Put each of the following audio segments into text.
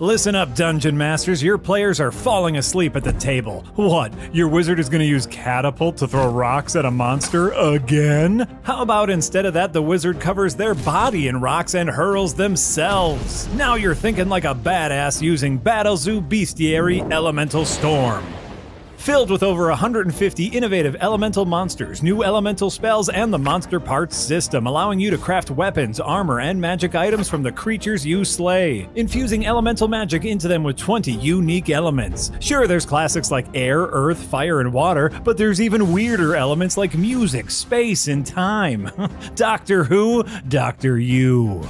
Listen up, Dungeon Masters. Your players are falling asleep at the table. What? Your wizard is going to use catapult to throw rocks at a monster again? How about instead of that, the wizard covers their body in rocks and hurls themselves? Now you're thinking like a badass using Battlezoo Bestiary Elemental Storm. Filled with over 150 innovative elemental monsters, new elemental spells, and the monster parts system, allowing you to craft weapons, armor, and magic items from the creatures you slay, infusing elemental magic into them with 20 unique elements. Sure, there's classics like air, earth, fire, and water, but there's even weirder elements like music, space, and time. Doctor Who, Doctor You.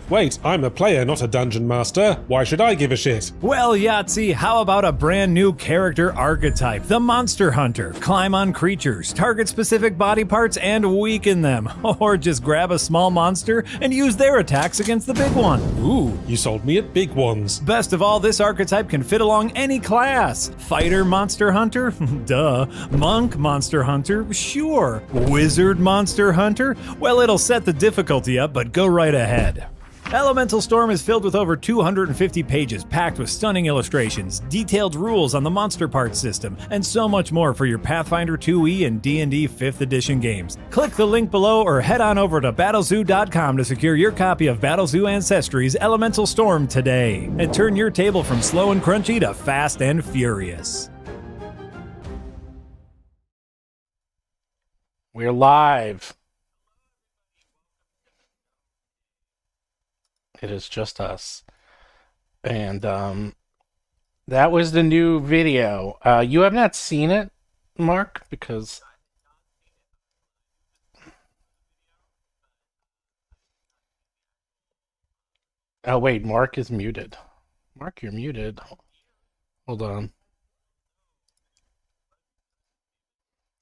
Wait, I'm a player, not a dungeon master. Why should I give a shit? Well, Yahtzee, how about a brand new character archetype, the Monster Hunter? Climb on creatures, target specific body parts, and weaken them. Or just grab a small monster and use their attacks against the big one. Ooh, you sold me at big ones. Best of all, this archetype can fit along any class. Fighter Monster Hunter? Duh. Monk Monster Hunter? Sure. Wizard Monster Hunter? Well, it'll set the difficulty up, but go right ahead. Elemental Storm is filled with over 250 pages packed with stunning illustrations, detailed rules on the monster parts system, and so much more for your Pathfinder 2e and D&D 5th edition games. Click the link below or head on over to battlezoo.com to secure your copy of Battlezoo Ancestry's Elemental Storm today, and turn your table from slow and crunchy to fast and furious. We're live. It is just us. And that was the new video. You have not seen it, Mark? Because... Oh, wait, Mark is muted. Mark, you're muted. Hold on.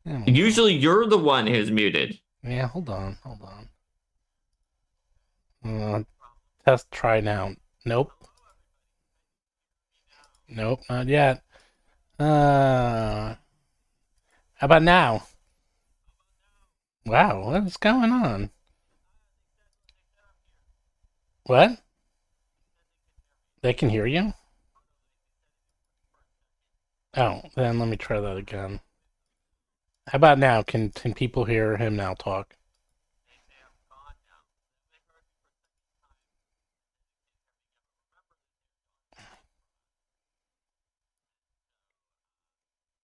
Yeah, usually you're the one who's muted. Yeah, hold on. Test, try now. Nope. Nope, not yet. How about now? Wow, what is going on? What? They can hear you? Oh, then let me try that again. How about now? Can people hear him now talk?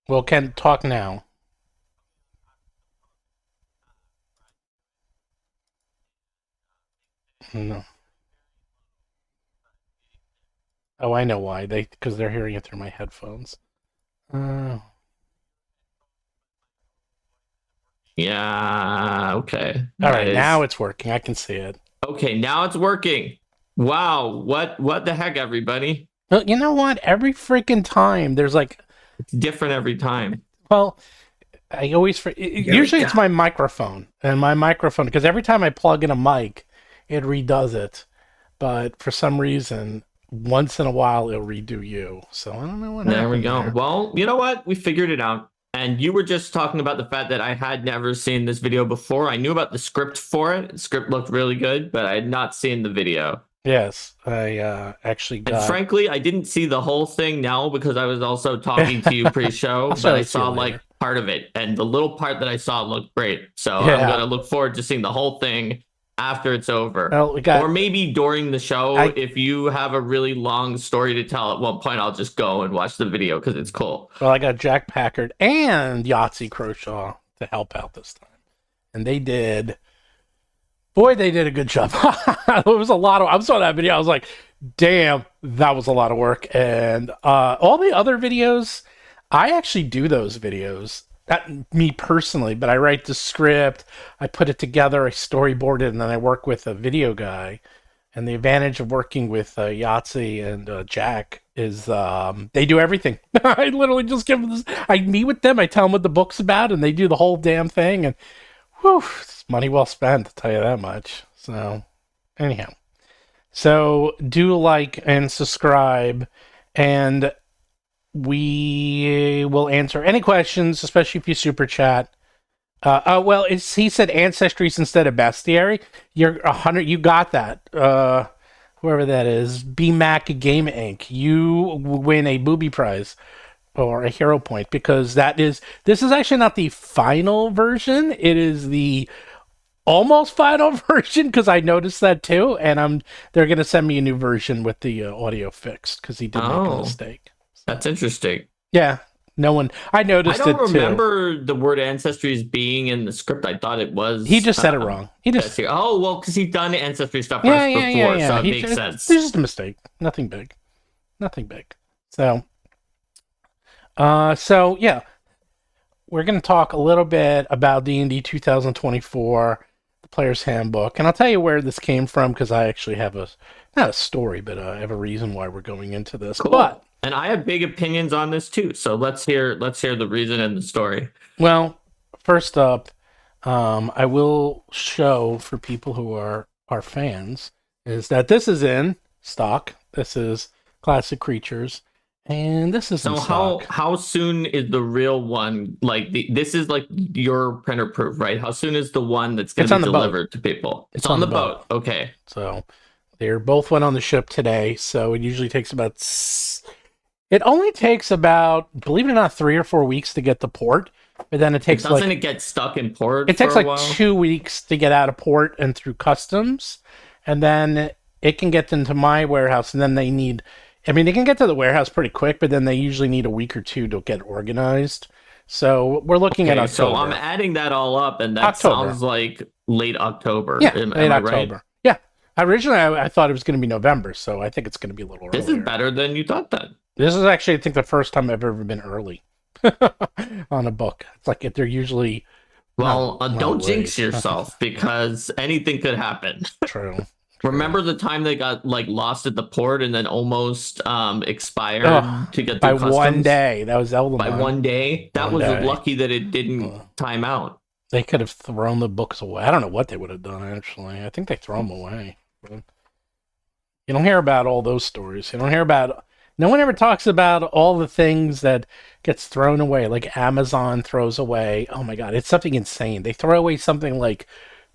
Well, can talk now. No. Oh, I know why. Because they're hearing it through my headphones. Yeah, okay. All right, now it's working. I can see it. Okay, now it's working. Wow, what the heck, everybody? Well, you know what? Every freaking time there's like... It's different every time. Well, I always... Usually it's my microphone. And my microphone... Because every time I plug in a mic, it redoes it. But for some reason, once in a while, it'll redo you. So I don't know what happened. There we go. Well, you know what? We figured it out. And you were just talking about the fact that I had never seen this video before. I knew about the script for it. The script looked really good, but I had not seen the video. Yes, I actually got... And frankly, I didn't see the whole thing now because I was also talking to you pre-show, but I saw like part of it. And the little part that I saw looked great. So yeah. I'm going to look forward to seeing the whole thing after it's over. Well, or maybe during the show, if you have a really long story to tell at one point, I'll just go and watch the video because it's cool. Well, I got Jack Packard and Yahtzee Croshaw to help out this time. And they did... Boy, they did a good job. It was a lot of... I saw that video. I was like, damn, that was a lot of work. And all the other videos, I actually do those videos. Not me personally, but I write the script, I put it together, I storyboard it, and then I work with a video guy. And the advantage of working with Yahtzee and Jack is they do everything. I literally just give them this. I meet with them, I tell them what the book's about, and they do the whole damn thing. And whew, it's money well spent, I'll tell you that much. So, anyhow. So, do like and subscribe, and we will answer any questions, especially if you super chat. Well, he said ancestries instead of bestiary. You're 100. You got that. whoever that is, BMAC Game Inc., you win a booby prize or a hero point, because this is actually not the final version. It is the almost final version, because I noticed that too, and they're going to send me a new version with the audio fixed, because he did make a mistake. That's interesting. Yeah. I noticed it too. I don't remember the word ancestries being in the script. I thought it was. He just said it wrong. Because he's done ancestry stuff before, so it makes sense. It's just a mistake. Nothing big. So, yeah, we're going to talk a little bit about D&D 2024, the Player's Handbook, and I'll tell you where this came from, because I actually have not a story, but I have a reason why we're going into this. Cool. And I have big opinions on this too, so let's hear the reason and the story. Well, first up, I will show for people who are fans is that this is in stock. This is Classic Creatures, and this is in stock. How soon is the real one? Like this is like your printer proof, right? How soon is the one that's going to be delivered to people? It's on the boat. Okay. So they both went on the ship today. So it usually takes about. It only takes about, believe it or not, 3 or 4 weeks to get to port, but then it takes Doesn't it get stuck in port? It takes like 2 weeks to get out of port and through customs, and then it can get into my warehouse, and then they can get to the warehouse pretty quick, but then they usually need a week or 2 to get organized. So we're looking at October. So I'm adding that all up, and that sounds like late October. Yeah, late October. Right? Yeah. Originally, I thought it was going to be November, so I think it's going to be a little earlier. This is better than you thought then. This is actually, I think, the first time I've ever been early on a book. It's like they're usually... Well, don't jinx yourself, because anything could happen. True. Remember the time they got lost at the port and then almost expired to get through customs? 1 day. That was Eldamon. By 1 day? That was lucky that it didn't time out. They could have thrown the books away. I don't know what they would have done, actually. I think they throw them away. But you don't hear about all those stories. You don't hear about... No one ever talks about all the things that gets thrown away, like Amazon throws away. Oh my God, it's something insane. They throw away something like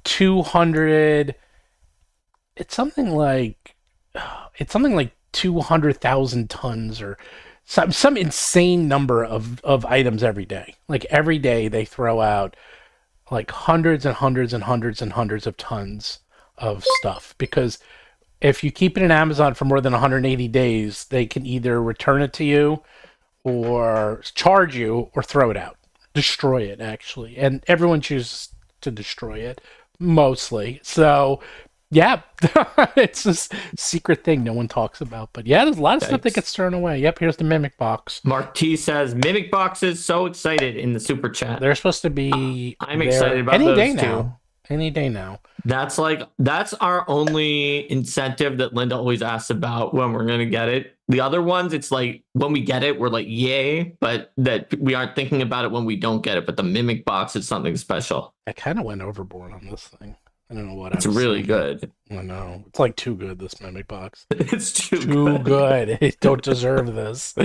200. It's something like 200,000 tons or some insane number of items every day. Like every day they throw out like hundreds and hundreds and hundreds and hundreds of tons of stuff, because if you keep it in Amazon for more than 180 days, they can either return it to you or charge you or throw it out. Destroy it, actually. And everyone chooses to destroy it, mostly. So, yeah, it's this secret thing no one talks about. But yeah, there's a lot of stuff that gets thrown away. Yep, here's the Mimic Box. Mark T says, Mimic Boxes, so excited in the super chat. They're supposed to be... I'm excited about those too. Any day now. That's our only incentive that Linda always asks about when we're going to get it. The other ones, it's like when we get it, we're like, yay, but that we aren't thinking about it when we don't get it. But the Mimic Box is something special. I kind of went overboard on this thing. I don't know what it's really good. I know. It's like too good, this Mimic Box. It's too good. They don't deserve this.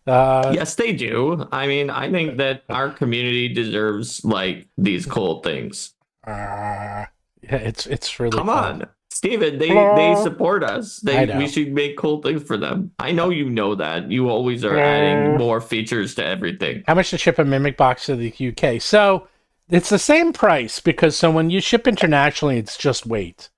Yes, they do. I mean, I think that our community deserves these cool things. Yeah, it's really come fun. On, Steven, they support us. We should make cool things for them. I know you know that. You always are adding more features to everything. How much to ship a Mimic Box to the UK? So it's the same price, because when you ship internationally, it's just weight.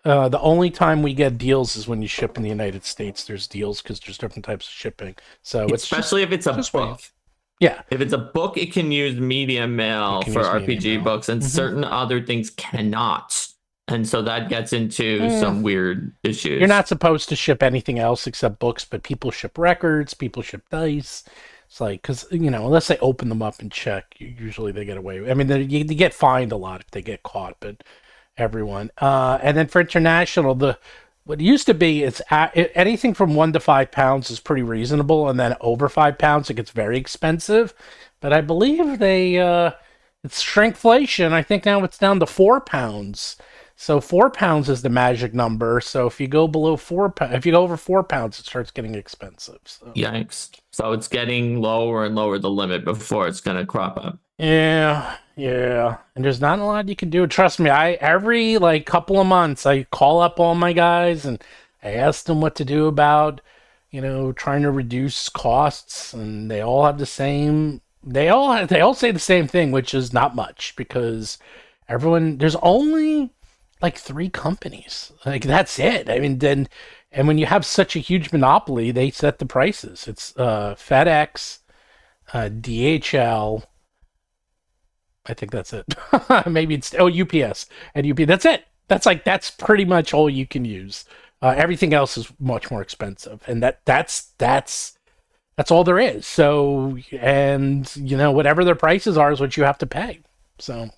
The only time we get deals is when you ship in the United States. There's deals because there's different types of shipping. So especially if it's a book. Weight. Yeah. If it's a book, it can use media mail for RPG books, and certain other things cannot. And so that gets into some weird issues. You're not supposed to ship anything else except books, but people ship records, people ship dice. It's like, because, unless they open them up and check, usually they get away. I mean, they get fined a lot if they get caught, but everyone. And then for international, what used to be, it's anything from 1 to 5 pounds is pretty reasonable, and then over 5 pounds it gets very expensive. But I believe it's shrinkflation. I think now it's down to 4 pounds. So 4 pounds is the magic number. So if you go below 4 pounds, if you go over 4 pounds, it starts getting expensive. So. Yikes! So it's getting lower and lower the limit before it's going to crop up. Yeah. And there's not a lot you can do. Trust me, every couple of months I call up all my guys and I asked them what to do about, trying to reduce costs, and they all have the same. They all say the same thing, which is not much, because there's only like 3 companies. Like, that's it. I mean, and when you have such a huge monopoly, they set the prices. It's FedEx, DHL. I think that's it. Maybe it's UPS and UP. That's it. That's pretty much all you can use. Everything else is much more expensive, and that's all there is. So, and whatever their prices are is what you have to pay. So,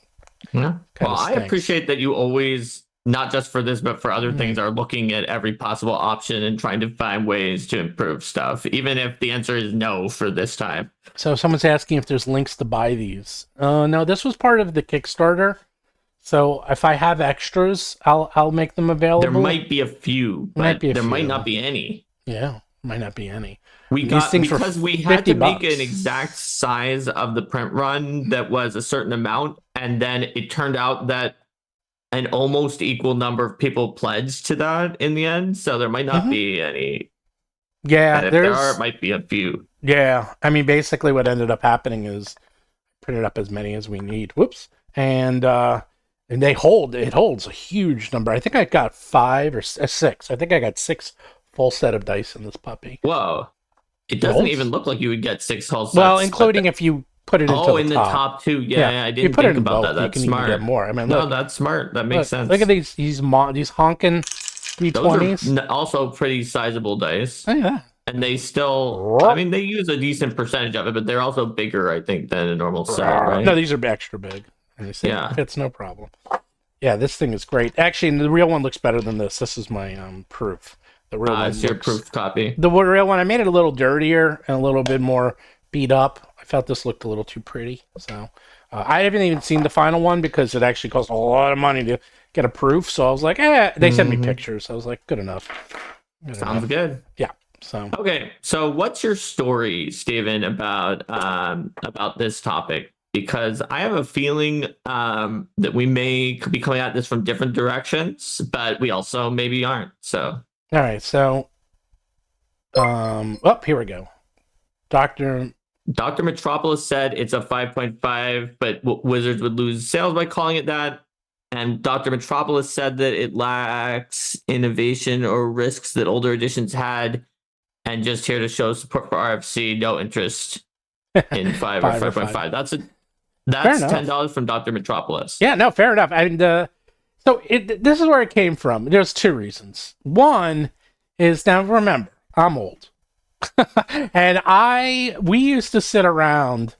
yeah. Well, I appreciate that you always, not just for this, but for other things, are looking at every possible option and trying to find ways to improve stuff, even if the answer is no for this time. So someone's asking if there's links to buy these. No, this was part of the Kickstarter. So if I have extras, I'll make them available. There might be a few, but there might not be any. Yeah, might not be any. Because we had to make $50. an exact size of the print run that was a certain amount, and then it turned out that an almost equal number of people pledged to that in the end, so there might not be any. Yeah, and if there are, it might be a few. Yeah, I mean, basically what ended up happening is printed up as many as we need. Whoops. And it holds a huge number. I think I got 5 or 6. I think I got 6 full set of dice in this puppy. Whoa. It doesn't even look like you would get 6 whole sets. Well, including if you put it into the top 2. Yeah, I didn't think about that. That's smart. Even get more. I mean, no, that's smart. That makes sense. Look at these honking D20s. Those are also pretty sizable dice. Oh, yeah. And they still, I mean, they use a decent percentage of it, but they're also bigger, I think, than a normal set, right? No, these are extra big. And it fits no problem. Yeah, this thing is great. Actually, the real one looks better than this. This is my proof. The real one. It's your proof copy. The real one, I made it a little dirtier and a little bit more beat up. I felt this looked a little too pretty. So I haven't even seen the final one because it actually cost a lot of money to get a proof. So I was like, they sent me pictures. I was like, good enough. Sounds good. Yeah. So okay. So what's your story, Steven, about this topic? Because I have a feeling that we may be coming at this from different directions, but we also maybe aren't. So all right. So here we go. Dr. Metropolis said it's a 5.5, but Wizards would lose sales by calling it that. And Dr. Metropolis said that it lacks innovation or risks that older editions had. And just here to show support for RFC, no interest in 5 or 5.5. That's $10 from Dr. Metropolis. Yeah, no, fair enough. And so this is where it came from. There's 2 reasons. One is, now remember, I'm old. And we used to sit around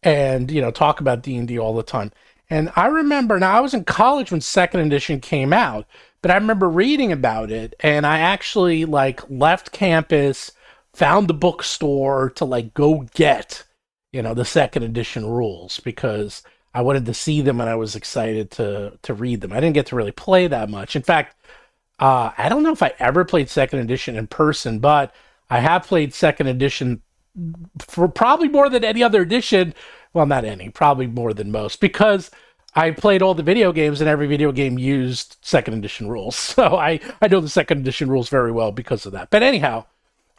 and talk about D&D all the time. And I remember, now I was in college when 2nd edition came out, but I remember reading about it, and I actually left campus, found the bookstore to go get the 2nd edition rules, because I wanted to see them and I was excited to read them. I didn't get to really play that much. In fact, I don't know if I ever played 2nd edition in person, but I have played 2nd edition for probably more than any other edition. Well, not any, probably more than most, because I played all the video games and every video game used 2nd edition rules. So I know the 2nd edition rules very well because of that. But anyhow,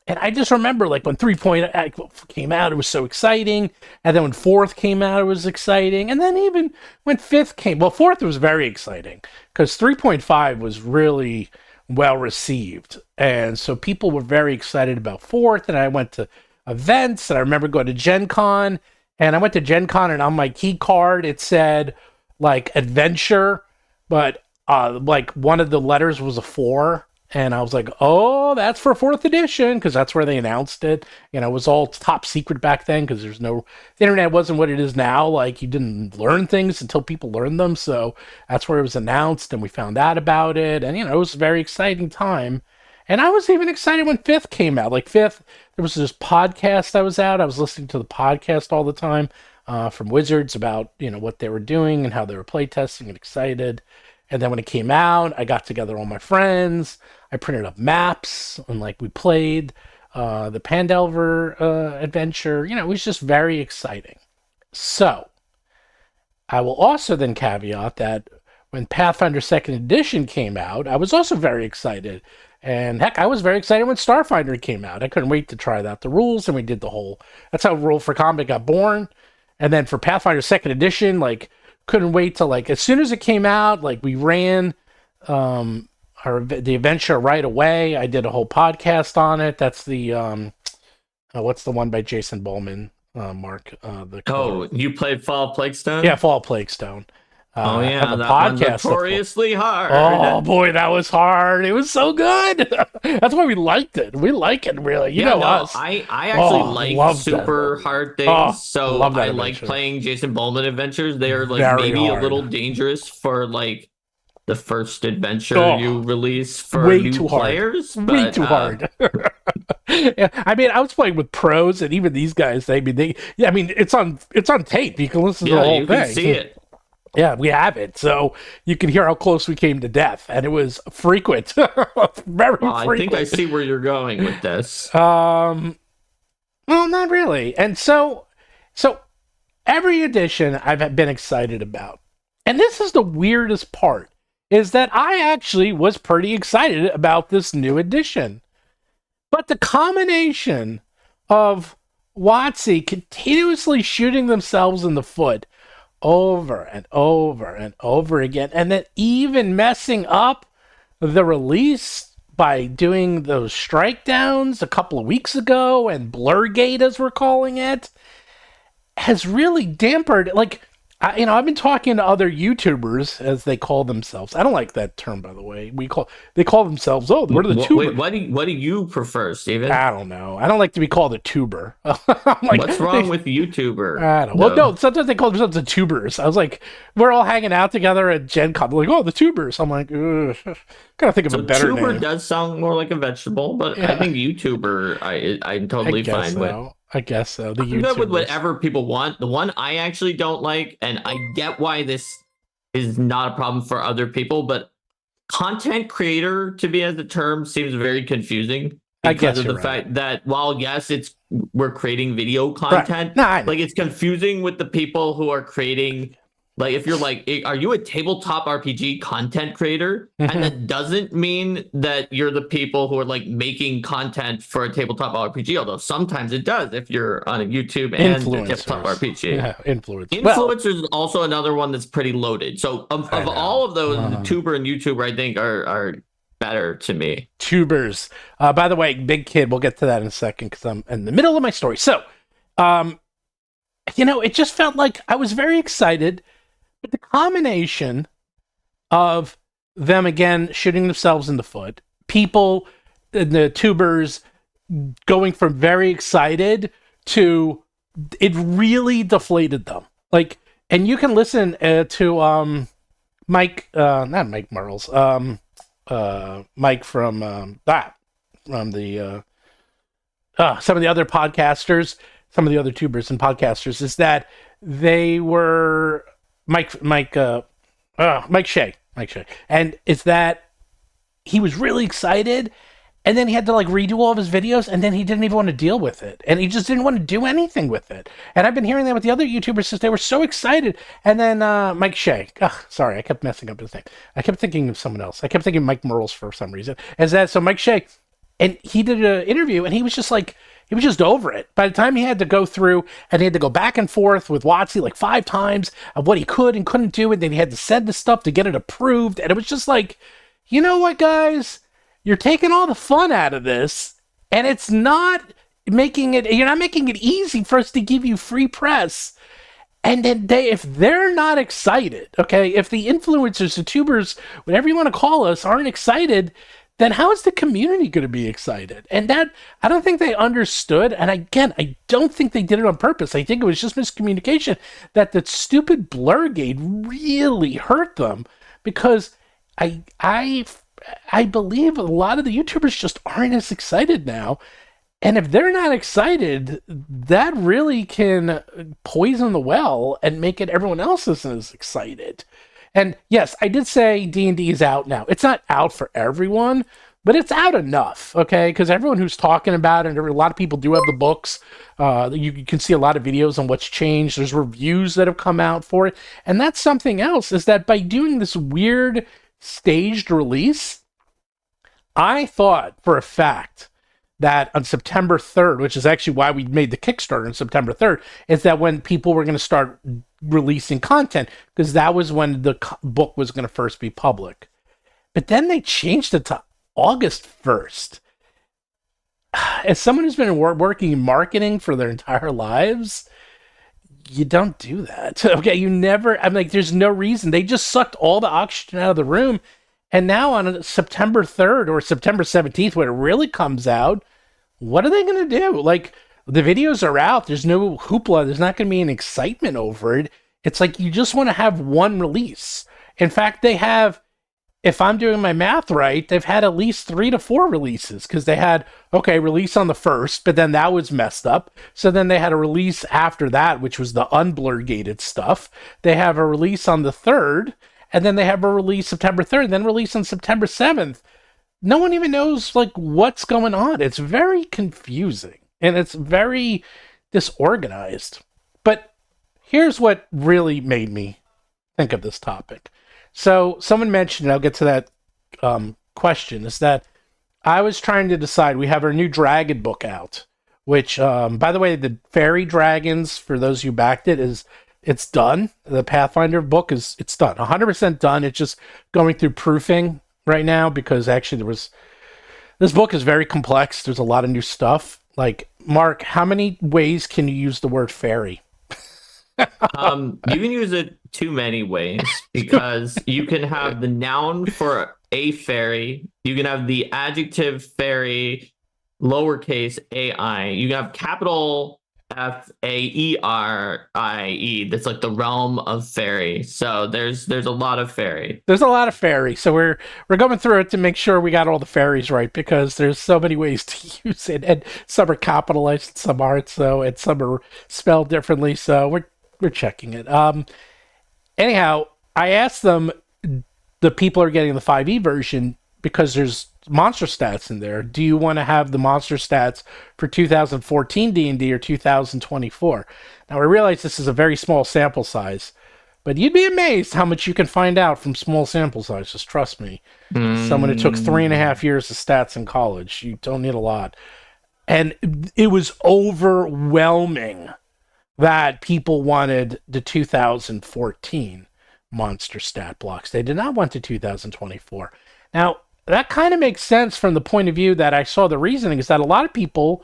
and I just remember when 3.0 came out, it was so exciting. And then when 4th came out, it was exciting. And then even when 5th came, 4th was very exciting because 3.5 was really well received. And so people were very excited about 4th. And I went to events, and I remember going to Gen Con. And I went to Gen Con, and on my key card, it said adventure, but one of the letters was a 4. And I was like, oh, that's for 4th edition, because that's where they announced it. It was all top secret back then, because the internet wasn't what it is now. You didn't learn things until people learned them. So that's where it was announced, and we found out about it. And, it was a very exciting time. And I was even excited when 5th came out. 5th, there was this podcast I was listening to the podcast all the time from Wizards about, what they were doing and how they were playtesting, and excited. And then when it came out, I got together all my friends. I printed up maps, and we played the Pandelver adventure. It was just very exciting. So I will also then caveat that when Pathfinder 2nd edition came out, I was also very excited. And heck, I was very excited when Starfinder came out. I couldn't wait to try out the rules, and we did that's how Rule for Combat got born. And then for Pathfinder 2nd Edition, like, couldn't wait to, like, as soon as it came out, like, we ran the adventure right away. I did a whole podcast on it. That's the, what's the one by Jason Bowman, Mark? You played Fall of Plaguestone? Yeah, Fall of Plaguestone. That one's notoriously hard. Oh boy, that was hard. It was so good. That's why we liked it. We like it, really. Us. I actually like super hard things. So I like adventure. playing Jason Bowman adventures. They are like Very maybe hard. a little dangerous for like the first adventure you release for way new too players. Hard. Way but, too hard. Yeah, I mean, I was playing with pros, and even these guys. It's on tape. You can listen to the whole you thing. Can see it. Yeah, we have it, so you can hear how close we came to death, and it was frequent, very frequent. I think I see where you're going with this. Well, not really. And so every edition I've been excited about, and this is the weirdest part, is that I actually was pretty excited about this new edition, but the combination of WoTC continuously shooting themselves in the foot over and over and over again, and then even messing up the release by doing those strike downs a couple of weeks ago, and Blurgate, as we're calling it, has really dampened, like, I've been talking to other YouTubers, as they call themselves. I don't like that term, by the way. They call themselves, we're the tuber. Wait, what do you prefer, Steven? I don't know. I don't like to be called a tuber. What's wrong with YouTuber? I don't know. Well, no, sometimes they call themselves the tubers. I was like, we're all hanging out together at Gen Con. They're like, the tubers. I'm like, gotta think of a better tuber name. Does sound more like a vegetable, but I think YouTuber I'm totally fine with. I guess so. The I'm good with whatever people want. The one I actually don't like, and I get why this is not a problem for other people, but content creator, to me as a term, seems very confusing because of the fact that while yes, we're creating video content, like it's confusing with the people who are creating. Like if you're like, are you a tabletop RPG content creator? Mm-hmm. And that doesn't mean that you're the people who are like making content for a tabletop RPG, although sometimes it does if you're on a YouTube and a tabletop RPG. Yeah, Influencers is also another one that's pretty loaded. So of all of those, the tuber and YouTuber I think are better to me. Tubers. By the way, Big Kid, we'll get to that in a second because I'm in the middle of my story. So, it just felt like I was very excited. But the combination of them, again, shooting themselves in the foot, people, the tubers, going from very excited to it really deflated them. Like, and you can listen to Mike, not Mike Merles, Mike from the some of the other podcasters, some of the other tubers and podcasters, is that they were Mike Shea, and it's that he was really excited, and then he had to like redo all of his videos, and then he didn't even want to deal with it, and he just didn't want to do anything with it. And I've been hearing that with the other YouTubers since they were so excited. And then Mike Shea, sorry, I kept messing up his name. I kept thinking of someone else. I kept thinking Mike Merles for some reason. So Mike Shea, and he did an interview, and he was just like, he was just over it. By the time he had to go through and he had to go back and forth with WoTC like 5 times of what he could and couldn't do, and then he had to send the stuff to get it approved. And it was just like, you know what, guys? You're taking all the fun out of this, and it's not you're not making it easy for us to give you free press. And then if they're not excited, okay, if the influencers, the tubers, whatever you want to call us, aren't excited, then how is the community going to be excited? And that, I don't think they understood. And again, I don't think they did it on purpose. I think it was just miscommunication that the stupid Blurgate really hurt them, because I believe a lot of the YouTubers just aren't as excited now. And if they're not excited, that really can poison the well and make it everyone else isn't as excited. And yes, I did say D&D is out now. It's not out for everyone, but it's out enough, okay? Because everyone who's talking about it, a lot of people do have the books. You can see a lot of videos on what's changed. There's reviews that have come out for it. And that's something else, is that by doing this weird staged release, I thought for a fact that on September 3rd, which is actually why we made the Kickstarter on September 3rd, is that when people were going to start releasing content, because that was when the book was going to first be public. But then they changed it to August 1st. As someone who's been working in marketing for their entire lives, you don't do that. Okay, you never, I'm like, there's no reason. They just sucked all the oxygen out of the room. And now on September 3rd or September 17th, when it really comes out, what are they going to do? Like, the videos are out. There's no hoopla. There's not going to be an excitement over it. It's like you just want to have one release. In fact, they have, if I'm doing my math right, they've had at least 3 to 4 releases, because they had, okay, release on the 1st, but then that was messed up. So then they had a release after that, which was the unblur-gated stuff. They have a release on the 3rd, and then they have a release September 3rd, and then release on September 7th. No one even knows, like, what's going on. It's very confusing, and it's very disorganized. But here's what really made me think of this topic. So someone mentioned, I'll get to that question, is that I was trying to decide, we have our new dragon book out, which, by the way, the fairy dragons, for those who backed it, it's done. The Pathfinder book it's done, 100% done. It's just going through proofing right now, because actually this book is very complex. There's a lot of new stuff. Like, Mark, how many ways can you use the word fairy? You can use it too many ways, because you can have the noun for a fairy, you can have the adjective fairy, lowercase ai, you can have capital F-A-E-R-I-E. That's like the realm of fairy. So there's a lot of fairy. There's a lot of fairy. So we're going through it to make sure we got all the fairies right, because there's so many ways to use it, and some are capitalized, some aren't, so, and some are spelled differently. So we're checking it. Anyhow, I asked them, the people are getting the 5e version, because there's monster stats in there. Do you want to have the monster stats for 2014 D&D or 2024? Now, I realize this is a very small sample size, but you'd be amazed how much you can find out from small sample sizes. Trust me. Someone who took 3.5 years of stats in college, you don't need a lot. And it was overwhelming that people wanted the 2014 monster stat blocks. They did not want the 2024. Now, that kind of makes sense from the point of view that I saw the reasoning is that a lot of people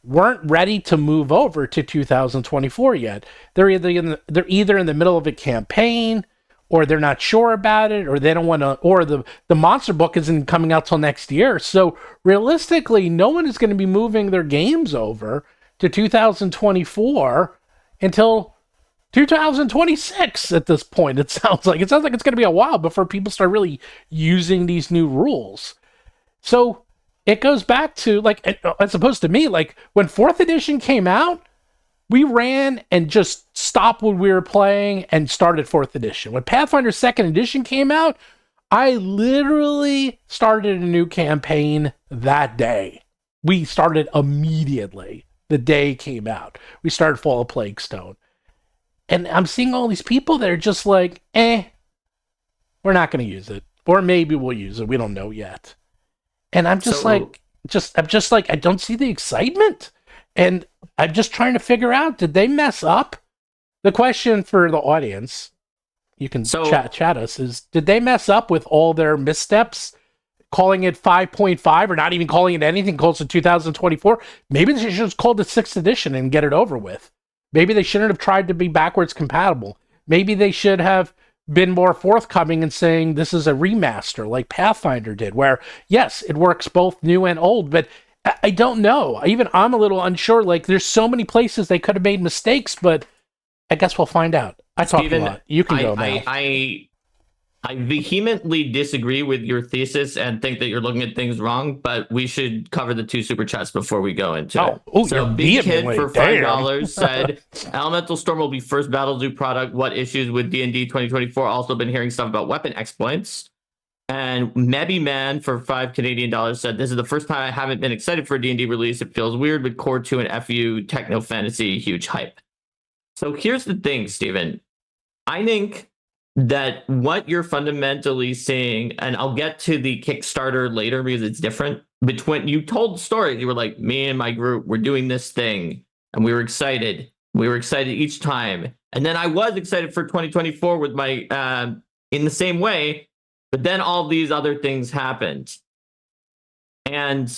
weren't ready to move over to 2024 yet. They're either in the middle of a campaign, or they're not sure about it, or they don't want to, or the monster book isn't coming out till next year. So realistically, no one is going to be moving their games over to 2024 until 2026 at this point. It sounds like it's going to be a while before people start really using these new rules. So it goes back to, like, as opposed to me, like, when 4th edition came out, we ran and just stopped what we were playing and started 4th edition. When Pathfinder 2nd edition came out, I literally started a new campaign that day. We started immediately the day it came out. We started Fall of Plaguestone. And I'm seeing all these people that are just like, we're not going to use it. Or maybe we'll use it. We don't know yet. And I'm just I'm just like, I don't see the excitement. And I'm just trying to figure out, did they mess up? The question for the audience, you can chat us, is, did they mess up with all their missteps? Calling it 5.5 or not even calling it anything close to 2024? Maybe they should just call it 6th edition and get it over with. Maybe they shouldn't have tried to be backwards compatible. Maybe they should have been more forthcoming in saying this is a remaster like Pathfinder did, where, yes, it works both new and old, but I don't know. Even I'm a little unsure. Like, there's so many places they could have made mistakes, but I guess we'll find out. I talked a lot. You can go now. I vehemently disagree with your thesis and think that you're looking at things wrong, but we should cover the 2 super chats before we go into it. So Big Kid for $5 said, Elemental Storm will be first Battlezoo product. What issues with D&D 2024? Also been hearing stuff about weapon exploits. And Maybe Man for $5 Canadian said, this is the first time I haven't been excited for a D&D release. It feels weird with Core 2 and FU, Techno Fantasy, huge hype. So here's the thing, Steven. I think that what you're fundamentally seeing, and I'll get to the Kickstarter later because it's different. Between you told stories, you were like, me and my group, we're doing this thing, and we were excited. We were excited each time, and then I was excited for 2024 with my in the same way, but then all these other things happened, and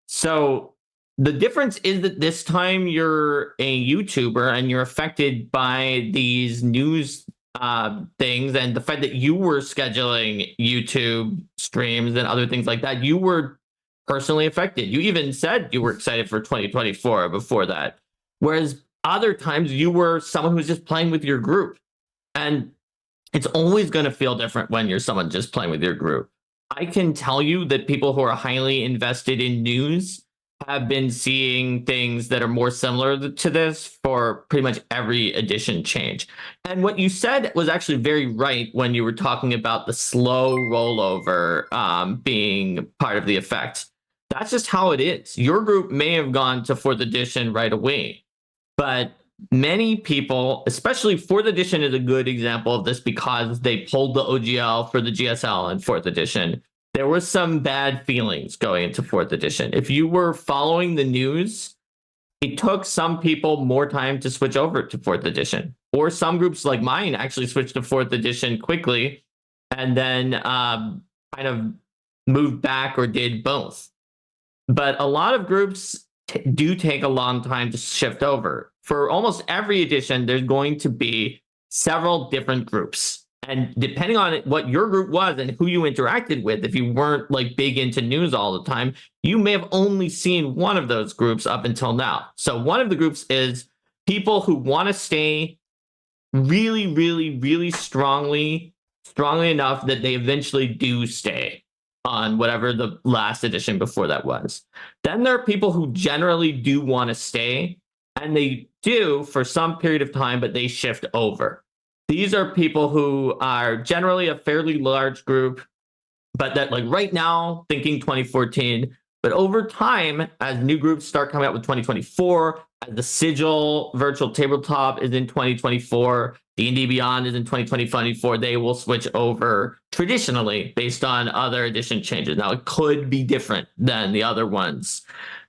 so the difference is that this time you're a YouTuber and you're affected by these news things, and the fact that you were scheduling YouTube streams and other things like that, you were personally affected. You even said you were excited for 2024 before that. Whereas other times you were someone who's just playing with your group. And it's always going to feel different when you're someone just playing with your group. I can tell you that people who are highly invested in news have been seeing things that are more similar to this for pretty much every edition change. And what you said was actually very right when you were talking about the slow rollover being part of the effect. That's just how it is. Your group may have gone to 4th edition right away, but many people, especially 4th edition is a good example of this because they pulled the OGL for the GSL in 4th edition. There was some bad feelings going into 4th edition. If you were following the news, it took some people more time to switch over to 4th edition. Or some groups like mine actually switched to 4th edition quickly and then kind of moved back or did both. But a lot of groups do take a long time to shift over. For almost every edition, there's going to be several different groups. And depending on what your group was and who you interacted with, if you weren't like big into news all the time, you may have only seen one of those groups up until now. So one of the groups is people who want to stay really, really, really strongly enough that they eventually do stay on whatever the last edition before that was. Then there are people who generally do want to stay, and they do for some period of time, but they shift over. These are people who are generally a fairly large group, but that like right now thinking 2014, but over time, as new groups start coming out with 2024, as the Sigil virtual tabletop is in 2024, D&D Beyond is in 2024, they will switch over traditionally based on other edition changes. Now, it could be different than the other ones.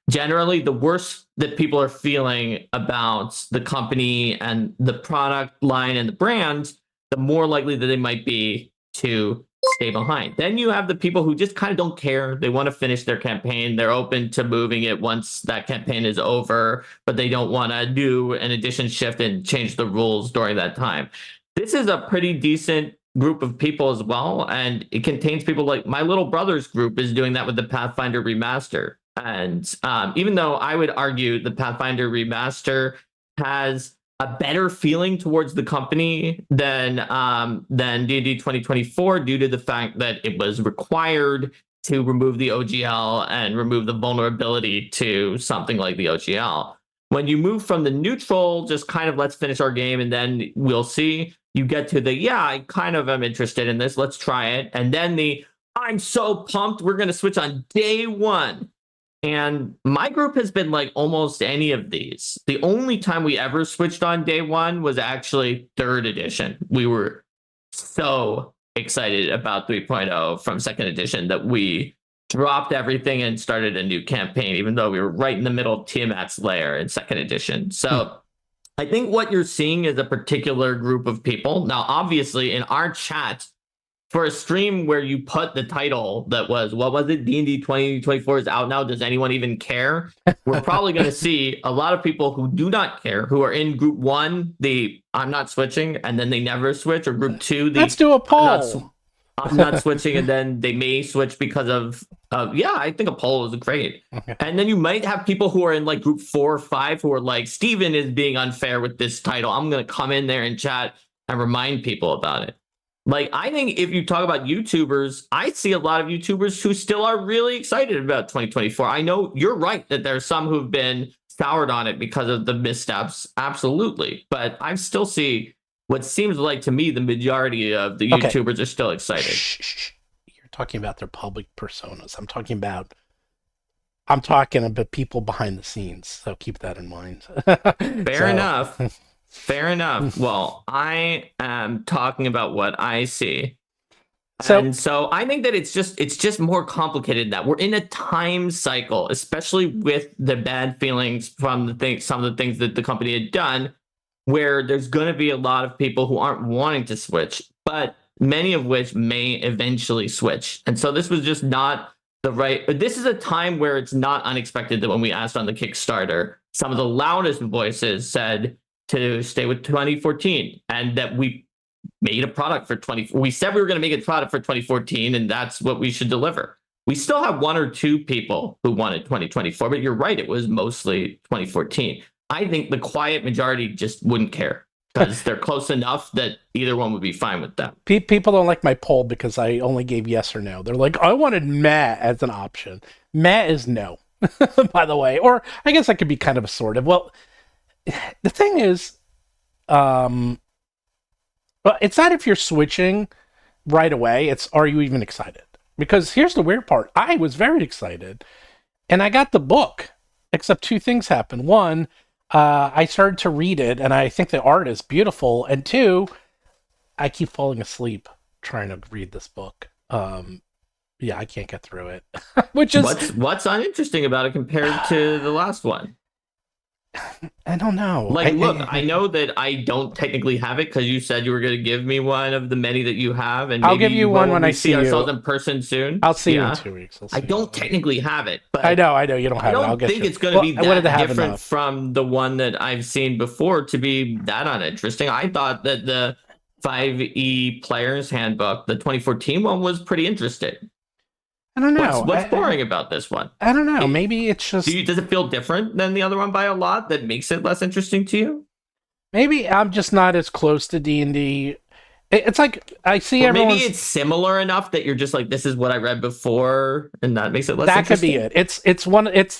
Generally, the worse that people are feeling about the company and the product line and the brand, the more likely that they might be to stay behind. Then you have the people who just kind of don't care. They want to finish their campaign. They're open to moving it once that campaign is over, but they don't want to do an edition shift and change the rules during that time. This is a pretty decent group of people as well, and it contains people like my little brother's group is doing that with the Pathfinder Remaster. And even though I would argue the Pathfinder Remaster has a better feeling towards the company than D&D 2024 due to the fact that it was required to remove the OGL and remove the vulnerability to something like the OGL. When you move from the neutral, just kind of let's finish our game and then we'll see, you get to the, yeah, I kind of am interested in this, let's try it. And then the, I'm so pumped, we're going to switch on day one. And my group has been like almost any of these. The only time we ever switched on day one was actually 3rd edition. We were so excited about 3.0 from 2nd edition that we dropped everything and started a new campaign, even though we were right in the middle of Tiamat's lair in 2nd edition. So I think what you're seeing is a particular group of people. Now, obviously, in our chat, for a stream where you put the title that was, what was it? D&D 2024 is out now. Does anyone even care? We're probably going to see a lot of people who do not care, who are in group 1, I'm not switching, and then they never switch, or group 2, let's do a poll. I'm not switching, and then they may switch because of yeah, I think a poll is great. Okay. And then you might have people who are in like group 4 or 5 who are like, Steven is being unfair with this title. I'm going to come in there and chat and remind people about it. Like, I think if you talk about YouTubers, I see a lot of YouTubers who still are really excited about 2024. I know you're right that there's some who've been soured on it because of the missteps. Absolutely. But I still see what seems like to me the majority of the YouTubers are still excited. You're talking about their public personas. I'm talking about people behind the scenes. So keep that in mind. Fair enough. Fair enough. Well, I am talking about what I see. So I think that it's just more complicated than that. We're in a time cycle, especially with the bad feelings from some of the things that the company had done, where there's going to be a lot of people who aren't wanting to switch, but many of which may eventually switch. And so this was just not the right. This is a time where it's not unexpected that when we asked on the Kickstarter, some of the loudest voices said to stay with 2014, and that we made a product for we said we were going to make a product for 2014, and that's what we should deliver. We still have one or two people who wanted 2024, but you're right, it was mostly 2014. I think the quiet majority just wouldn't care because they're close enough that either one would be fine with them. People don't like my poll because I only gave yes or no. They're like, I wanted meh as an option. Meh is no, by the way. Or I guess I could be kind of assorted. Well, the thing is, well, it's not if you're switching right away. It's, are you even excited? Because here's the weird part. I was very excited, and I got the book, except two things happened. One, I started to read it, and I think the art is beautiful. And two, I keep falling asleep trying to read this book. Yeah, I can't get through it. Which is what's uninteresting about it compared to the last one? I don't know. Like, look, I know that I don't technically have it because you said you were going to give me one of the many that you have, and I'll give you one when I see ourselves in person soon. I'll see you in 2 weeks. I don't technically have it, but I know you don't have it. I I'll don't get think you. it's going to be that different enough from the one that I've seen before to be that uninteresting. I thought that the 5e Player's Handbook, the 2014 one, was pretty interesting. I don't know. What's boring about this one? I don't know. Maybe it's just... Does it feel different than the other one by a lot that makes it less interesting to you? Maybe I'm just not as close to D&D. It's like, I see everyone... Maybe it's similar enough that you're just like, this is what I read before, and that makes it less That interesting? could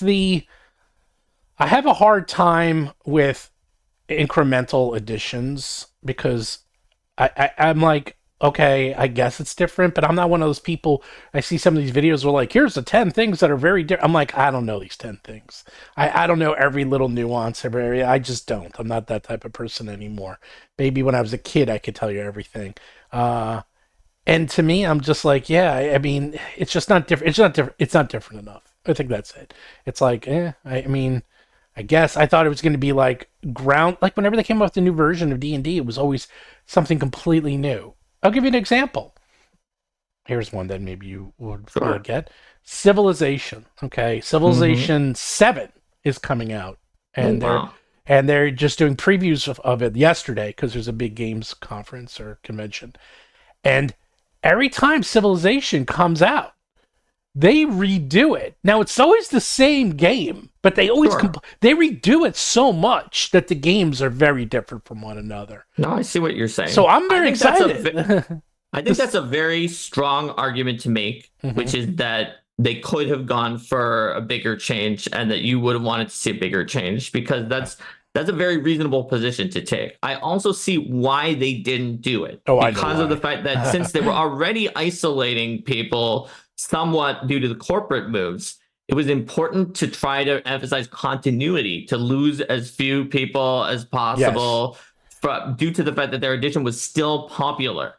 be it. I have a hard time with incremental additions because I'm like, okay, I guess it's different, but I'm not one of those people. I see some of these videos where like, here's the 10 things that are very different. I'm like, I don't know these 10 things. I don't know every little nuance, every area. I just don't. I'm not that type of person anymore. Maybe when I was a kid, I could tell you everything. And to me, I'm just like, yeah, I mean, it's just not different. It's not different enough. I think that's it. It's like, I mean, I guess I thought it was going to be like like whenever they came up with a new version of D&D, it was always something completely new. I'll give you an example. Here's one that maybe you would get. Civilization. Okay. Civilization 7 is coming out. And they're just doing previews of it yesterday because there's a big games conference or convention. And every time Civilization comes out, they redo it. Now it's always the same game, but they always they redo it so much that the games are very different from one another. No, I see what you're saying. So I'm very excited. I think that's a very strong argument to make, which is that they could have gone for a bigger change and that you would have wanted to see a bigger change, because that's a very reasonable position to take. I also see why they didn't do it. Because of the fact that since they were already isolating people somewhat due to the corporate moves, it was important to try to emphasize continuity, to lose as few people as possible, due to the fact that their edition was still popular.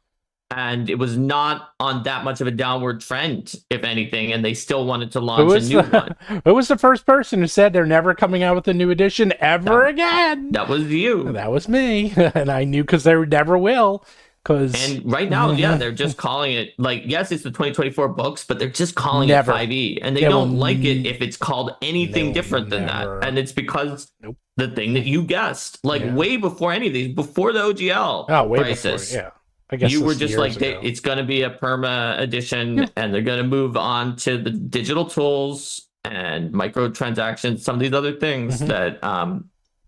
And it was not on that much of a downward trend, if anything, and they still wanted to launch a new one. Who was the first person who said they're never coming out with a new edition ever again? That was you. That was me. And I knew because they never will. And right now, they're just calling it, like, yes, it's the 2024 books, but they're just calling it 5e. And they don't like it if it's called anything different than that. And it's because the thing that you guessed, like way before any of these, before the OGL crisis. Before, I guess you were just like, it's going to be a perma edition, and they're going to move on to the digital tools and microtransactions, some of these other things that,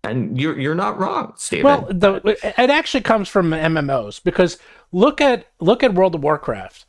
and you're not wrong, Steven. Well, it actually comes from MMOs, because look at World of Warcraft.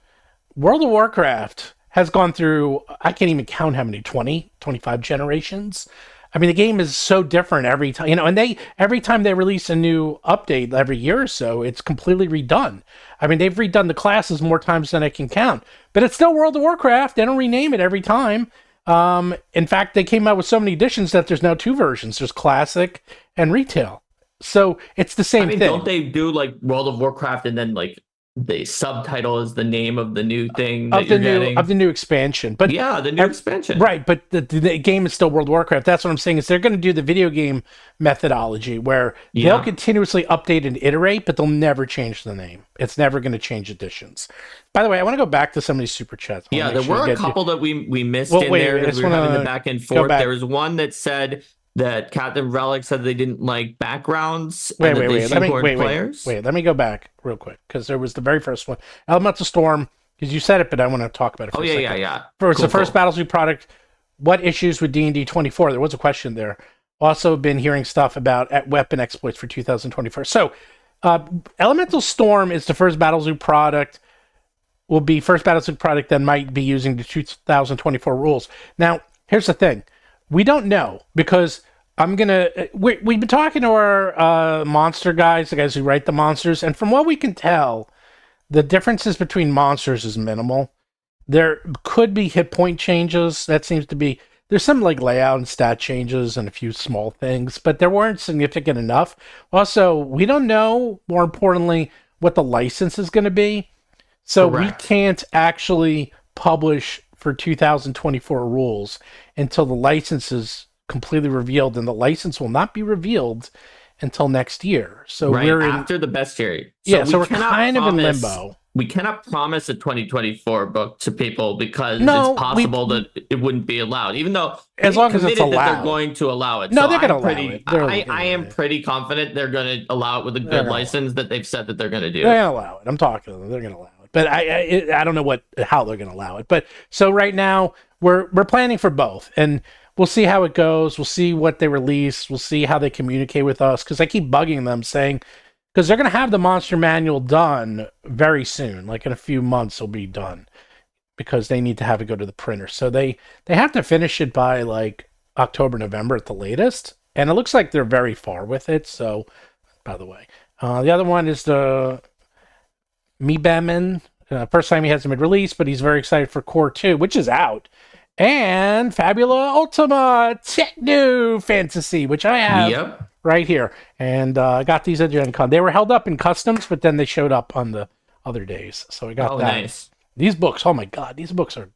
World of Warcraft has gone through, I can't even count how many, 20, 25 generations. I mean, the game is so different every time, and every time they release a new update every year or so, it's completely redone. I mean, they've redone the classes more times than I can count, but it's still World of Warcraft. They don't rename it every time. In fact, they came out with so many editions that there's now two versions. There's classic and retail. So it's the same thing. Don't they do like World of Warcraft and then like the subtitle is the name of the new thing that you're getting? Of the new expansion. But yeah, the new expansion. Right, but the game is still World of Warcraft. That's what I'm saying, is they're going to do the video game methodology where they'll continuously update and iterate, but they'll never change the name. It's never going to change editions. By the way, I want to go back to some of these super chats. Yeah, there were a couple that we missed in there because we were having the back and forth. There was one that said that Captain Relic said they didn't like backgrounds. Wait. Let me go back real quick because there was the very first one, Elemental Storm. Because you said it, but I want to talk about it for a second. Yeah. It's the first Battlezoo product. What issues with D&D 24? There was a question there. Also been hearing stuff about weapon exploits for 2024. So, Elemental Storm is the first Battlezoo product. Will be first Battlezoo product that might be using the 2024 rules. Now, here's the thing. We don't know because we've been talking to our monster guys, the guys who write the monsters, and from what we can tell, the differences between monsters is minimal. There could be hit point changes. That seems to be... There's some like layout and stat changes and a few small things, but there weren't significant enough. Also, we don't know, more importantly, what the license is going to be. So Correct. We can't actually publish for 2024 rules until the license is completely revealed, and the license will not be revealed until next year. So we're after the bestiary. So we're kind of in limbo. We cannot promise a 2024 book to people because it's possible that it wouldn't be allowed, even though as long as it's allowed, that they're going to allow it. No, they're going to allow it. I am pretty confident they're going to allow it with a good license that they've said that they're going to do. They're going to allow it. I'm talking to them. They're going to allow it. But I don't know how they're going to allow it. But so right now we're planning for both, and we'll see how it goes. We'll see what they release. We'll see how they communicate with us, because I keep bugging them saying, because they're going to have the monster manual done very soon, like in a few months it'll be done, because they need to have it go to the printer. So they have to finish it by like October, November at the latest, and it looks like they're very far with it. So, by the way, the other one is the Meebamin. First time he hasn't been released, but he's very excited for Core 2, which is out. And Fabula Ultima Techno Fantasy, which I have right here. And I got these at Gen Con. They were held up in customs, but then they showed up on the other days. So I got that. Nice. These books, oh my God, these books are...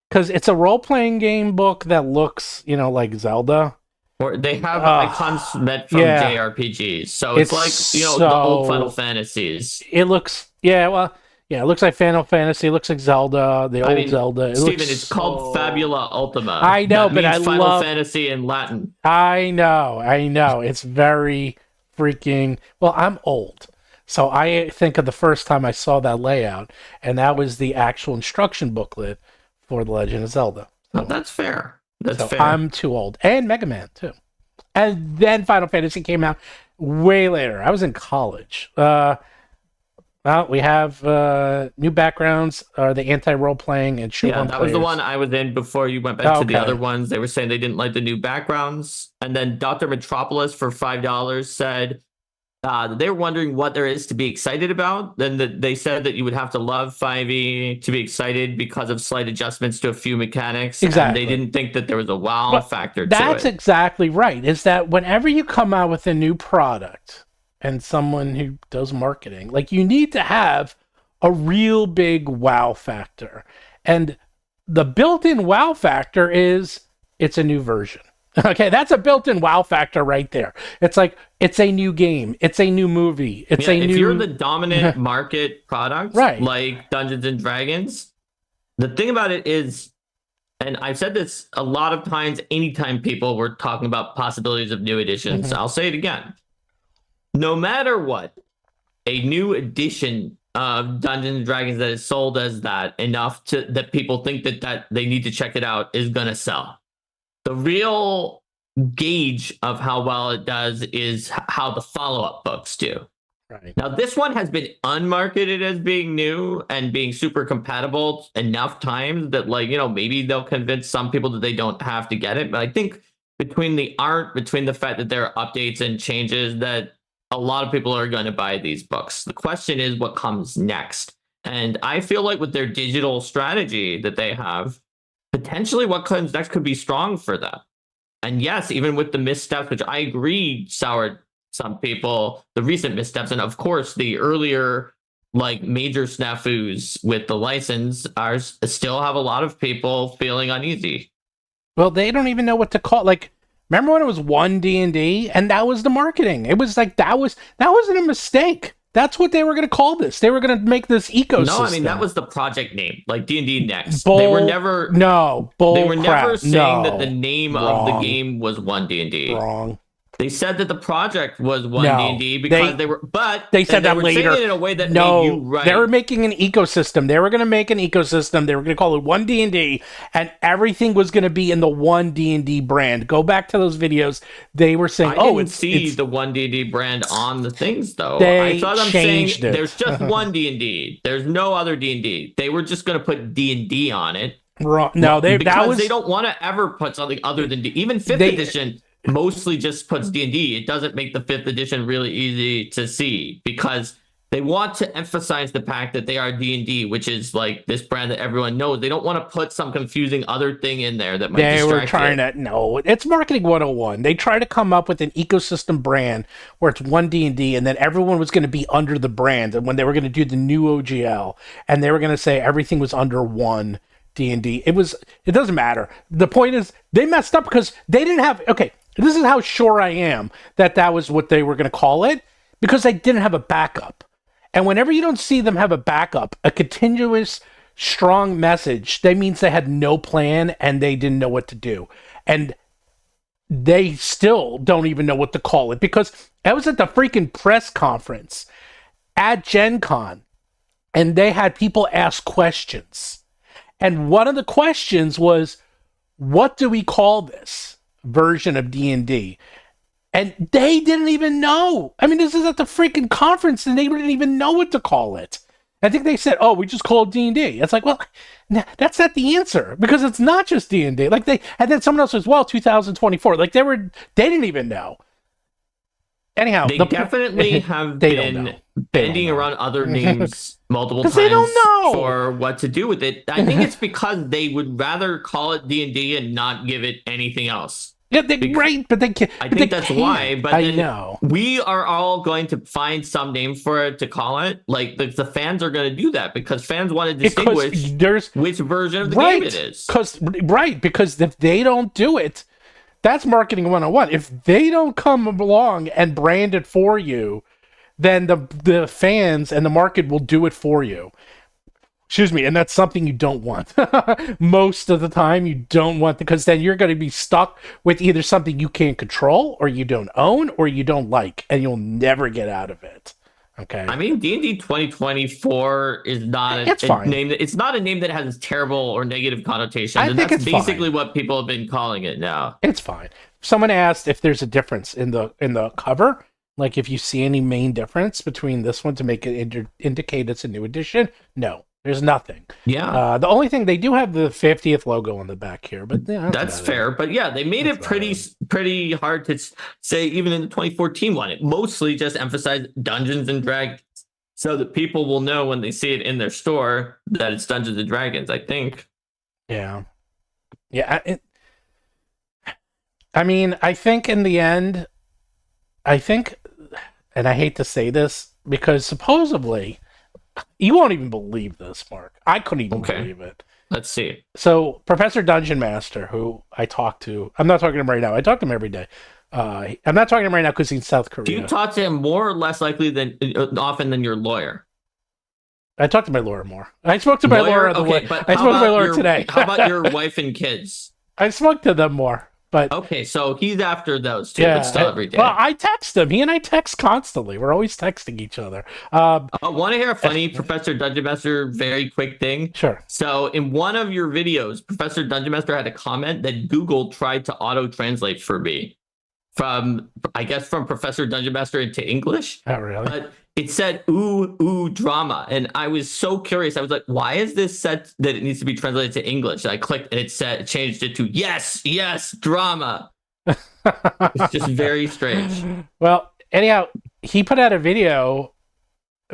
Because it's a role-playing game book that looks, like Zelda. Or they have icons met from JRPGs. So it's like, the old Final Fantasies. It looks... it looks like Final Fantasy. It looks like Zelda, old Zelda. It's called Fabula Ultima. I know, but I Final love Fantasy in Latin. I know. It's very freaking... Well, I'm old. So I think of the first time I saw that layout, and that was the actual instruction booklet for The Legend of Zelda. So, that's fair. That's fair. I'm too old. And Mega Man, too. And then Final Fantasy came out way later. I was in college. Well, we have new backgrounds, the anti-role playing and shoot. Yeah, that was the one I was in before you went back to the other ones. They were saying they didn't like the new backgrounds. And then Dr. Metropolis for $5 said they were wondering what there is to be excited about. Then they said that you would have to love 5e to be excited because of slight adjustments to a few mechanics. Exactly. And they didn't think that there was a wow factor to it. That's exactly right. Is that whenever you come out with a new product, and someone who does marketing, you need to have a real big wow factor. And the built-in wow factor is it's a new version. Okay, that's a built-in wow factor right there. It's like, it's a new game. It's a new movie. If you're the dominant market product, right, like Dungeons and Dragons, the thing about it is, and I've said this a lot of times, anytime people were talking about possibilities of new editions, I'll say it again. No matter what, a new edition of Dungeons and Dragons that is sold as that enough that people think that they need to check it out is going to sell. The real gauge of how well it does is how the follow-up books do. Right. Now, this one has been unmarketed as being new and being super compatible enough times that, maybe they'll convince some people that they don't have to get it. But I think between the art, between the fact that there are updates and changes, that a lot of people are going to buy these books. The question is what comes next. And I feel like with their digital strategy that they have, potentially what comes next could be strong for them. And yes, even with the missteps, which I agree, Sour some people the recent missteps, and of course the earlier like major snafus with the license are still have a lot of people feeling uneasy. Well, they don't even know what to call. Like, remember when it was one D&D, and that was the marketing? It was like that wasn't a mistake. That's what they were going to call this. They were going to make this ecosystem. No, I mean that was the project name, like D&D Next. They were never saying that the name of the game was one D&D. Wrong. They said that the project was one D&D because they said that later. Saying it in a way that made you right. They were making an ecosystem. They were going to make an ecosystem. They were going to call it one D&D, and everything was going to be in the one D&D brand. Go back to those videos. They were saying, I didn't see the one D&D brand on the things though. I saw them saying there's just one D&D. There's no other D&D. They were just going to put D&D on it. Wrong. No, they don't want to ever put something other than D. Even 5th edition mostly just puts D&D. It doesn't make the 5th edition really easy to see because they want to emphasize the fact that they are D&D, which is like this brand that everyone knows. They don't want to put some confusing other thing in there that might distract They were trying to, no, it's marketing 101. They try to come up with an ecosystem brand where it's one D&D and then everyone was going to be under the brand. And when they were going to do the new OGL and they were going to say everything was under one D&D, it doesn't matter. The point is they messed up because they didn't have, okay, this is how sure I am that was what they were going to call it, because they didn't have a backup. And whenever you don't see them have a backup, a continuous, strong message, that means they had no plan and they didn't know what to do. And they still don't even know what to call it, because I was at the freaking press conference at Gen Con, and they had people ask questions. And one of the questions was, what do we call this version of D&D? And they didn't even know. I mean, this is at the freaking conference and they didn't even know what to call it. I think they said, we just call it D&D. It's like, well, that's not the answer, because it's not just D&D. Like and then someone else says, 2024. Like they didn't even know. Anyhow, they definitely have been bending around other names multiple times they don't know for what to do with it. I think it's because they would rather call it D&D and not give it anything else. Yeah, right, but they can't. I think that's why. But I know we are all going to find some name for it to call it. Like the fans are going to do that because fans want to distinguish which version of the game it is. Because if they don't do it, that's marketing 101. If they don't come along and brand it for you, then the fans and the market will do it for you. Excuse me, and that's something you don't want. Most of the time, you don't want, because then you're going to be stuck with either something you can't control, or you don't own, or you don't like, and you'll never get out of it. Okay. I mean, D&D 2024 is not a name. It's not a name that has terrible or negative connotations, and that's basically what people have been calling it now. It's fine. Someone asked if there's a difference in the cover, like if you see any main difference between this one to make it indicate it's a new edition. No. There's nothing. Yeah. The only thing, they do have the 50th logo on the back here, but that's fair. But yeah, they made it pretty hard to say, even in the 2014 one. It mostly just emphasized Dungeons and Dragons, so that people will know when they see it in their store that it's Dungeons and Dragons, I think. Yeah. Yeah. I mean, I think in the end, and I hate to say this, because supposedly, you won't even believe this, Mark. I couldn't even believe it. Let's see. So, Professor Dungeon Master, who I talk to, I'm not talking to him right now. I talk to him every day. I'm not talking to him right now because he's in South Korea. Do you talk to him more or less likely often than your lawyer? I talk to my lawyer more. I spoke to my lawyer on the way. I spoke to my lawyer today. How about your wife and kids? I spoke to them more. But okay, so he's after those two, but still every day. Well, I text him. He and I text constantly. We're always texting each other. I want to hear a funny Professor Dungeon Master, very quick thing. Sure. So in one of your videos, Professor Dungeon Master had a comment that Google tried to auto-translate for me from Professor Dungeon Master into English. Oh, really? But it said, ooh, drama. And I was so curious. I was like, why is this set that it needs to be translated to English? And I clicked and it changed it to yes, drama. It's just very strange. Well, anyhow, he put out a video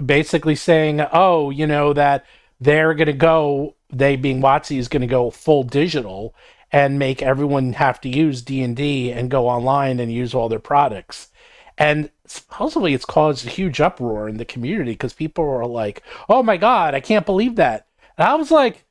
basically saying, that they're going to go, they being WoTC is going to go full digital and make everyone have to use D&D and go online and use all their products. And supposedly it's caused a huge uproar in the community because people were like, oh my God, I can't believe that. And I was like,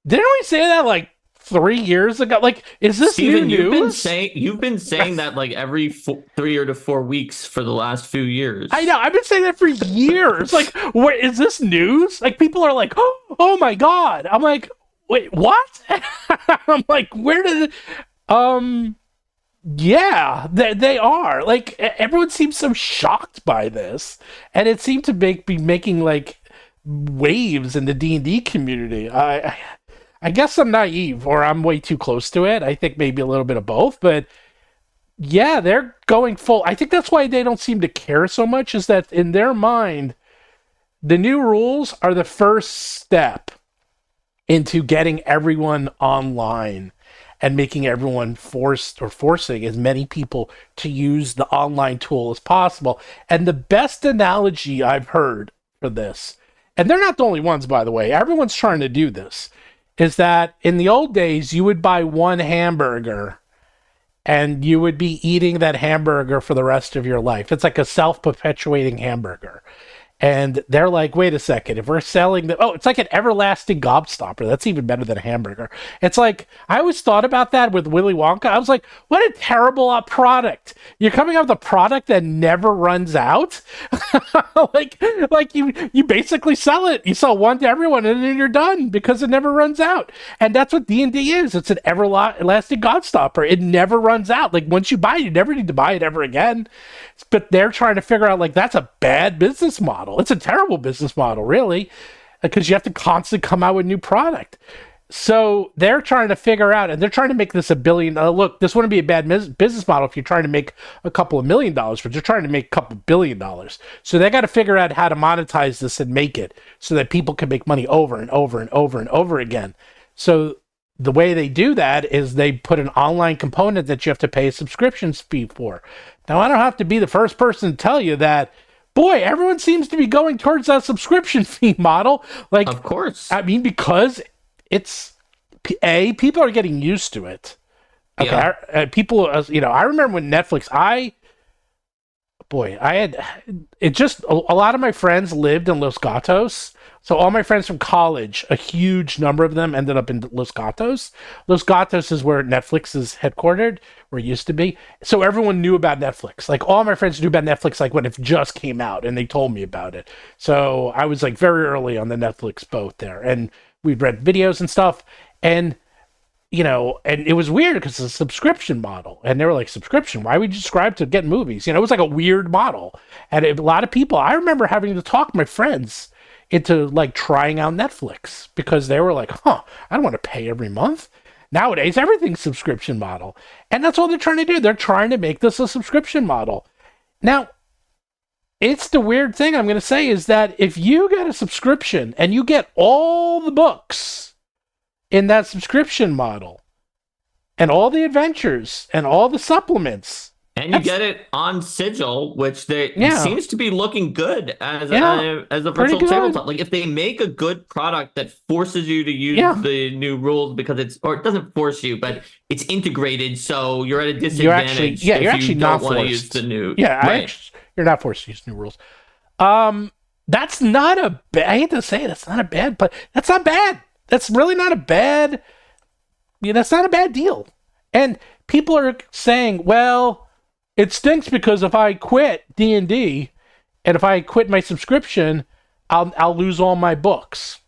didn't we say that like 3 years ago? Like, is this Steven, new news? You've been saying that like every 3 to 4 weeks for the last few years. I know. I've been saying that for years. Like, what is this news? Like, people are like, oh my God. I'm like, wait, what? I'm like, where did it... Yeah, they are. Like, everyone seems so shocked by this. And it seemed to be making, like, waves in the D&D community. I guess I'm naive, or I'm way too close to it. I think maybe a little bit of both, but yeah, they're going full. I think that's why they don't seem to care so much, is that in their mind, the new rules are the first step into getting everyone online and making everyone forcing as many people to use the online tool as possible. And the best analogy I've heard for this, and they're not the only ones, by the way, everyone's trying to do this, is that in the old days, you would buy one hamburger and you would be eating that hamburger for the rest of your life. It's like a self-perpetuating hamburger. And they're like, wait a second, if we're selling it's like an everlasting gobstopper. That's even better than a hamburger. It's like, I always thought about that with Willy Wonka. I was like, what a terrible product. You're coming up with a product that never runs out. like you basically sell it. You sell one to everyone and then you're done because it never runs out. And that's what D&D is. It's an everlasting gobstopper. It never runs out. Like, once you buy it, you never need to buy it ever again. But they're trying to figure out, like, that's a bad business model. It's a terrible business model, really, because you have to constantly come out with new product. So they're trying to figure out, and they're trying to make this $1 billion. Look, this wouldn't be a bad business model if you're trying to make a couple of $1 million, but they're trying to make a couple of $1 billion. So they got to figure out how to monetize this and make it so that people can make money over and over and over and over again. So the way they do that is they put an online component that you have to pay a subscription fee for. Now, I don't have to be the first person to tell you that, boy, everyone seems to be going towards that subscription fee model. Like, of course. I mean, because it's, people are getting used to it. Okay. Yeah. People, I remember when Netflix, a lot of my friends lived in Los Gatos. So all my friends from college, a huge number of them ended up in Los Gatos. Los Gatos is where Netflix is headquartered, where it used to be. So everyone knew about Netflix. Like, all my friends knew about Netflix, like, when it just came out, and they told me about it. So I was, like, very early on the Netflix boat there. And we'd read videos and stuff. And, and it was weird because it's a subscription model. And they were like, subscription? Why would you subscribe to get movies? It was like a weird model. And a lot of people, I remember having to talk my friends into, like, trying out Netflix because they were like, I don't want to pay every month. Nowadays, everything's subscription model. And that's all they're trying to do. They're trying to make this a subscription model. Now, it's the weird thing I'm going to say is that if you get a subscription and you get all the books in that subscription model and all the adventures and all the supplements, and you get it on Sigil, which seems to be looking good as a virtual tabletop. Like, if they make a good product that forces you to use the new rules because it doesn't force you, but it's integrated, so you're at a disadvantage. You're actually not forced to use the new. Yeah, right. You're not forced to use new rules. That's not a bad. I hate to say it, it's not a bad, but that's not bad. That's really not a bad. That's not a bad deal. And people are saying, well, it stinks because if I quit D&D and if I quit my subscription, I'll lose all my books.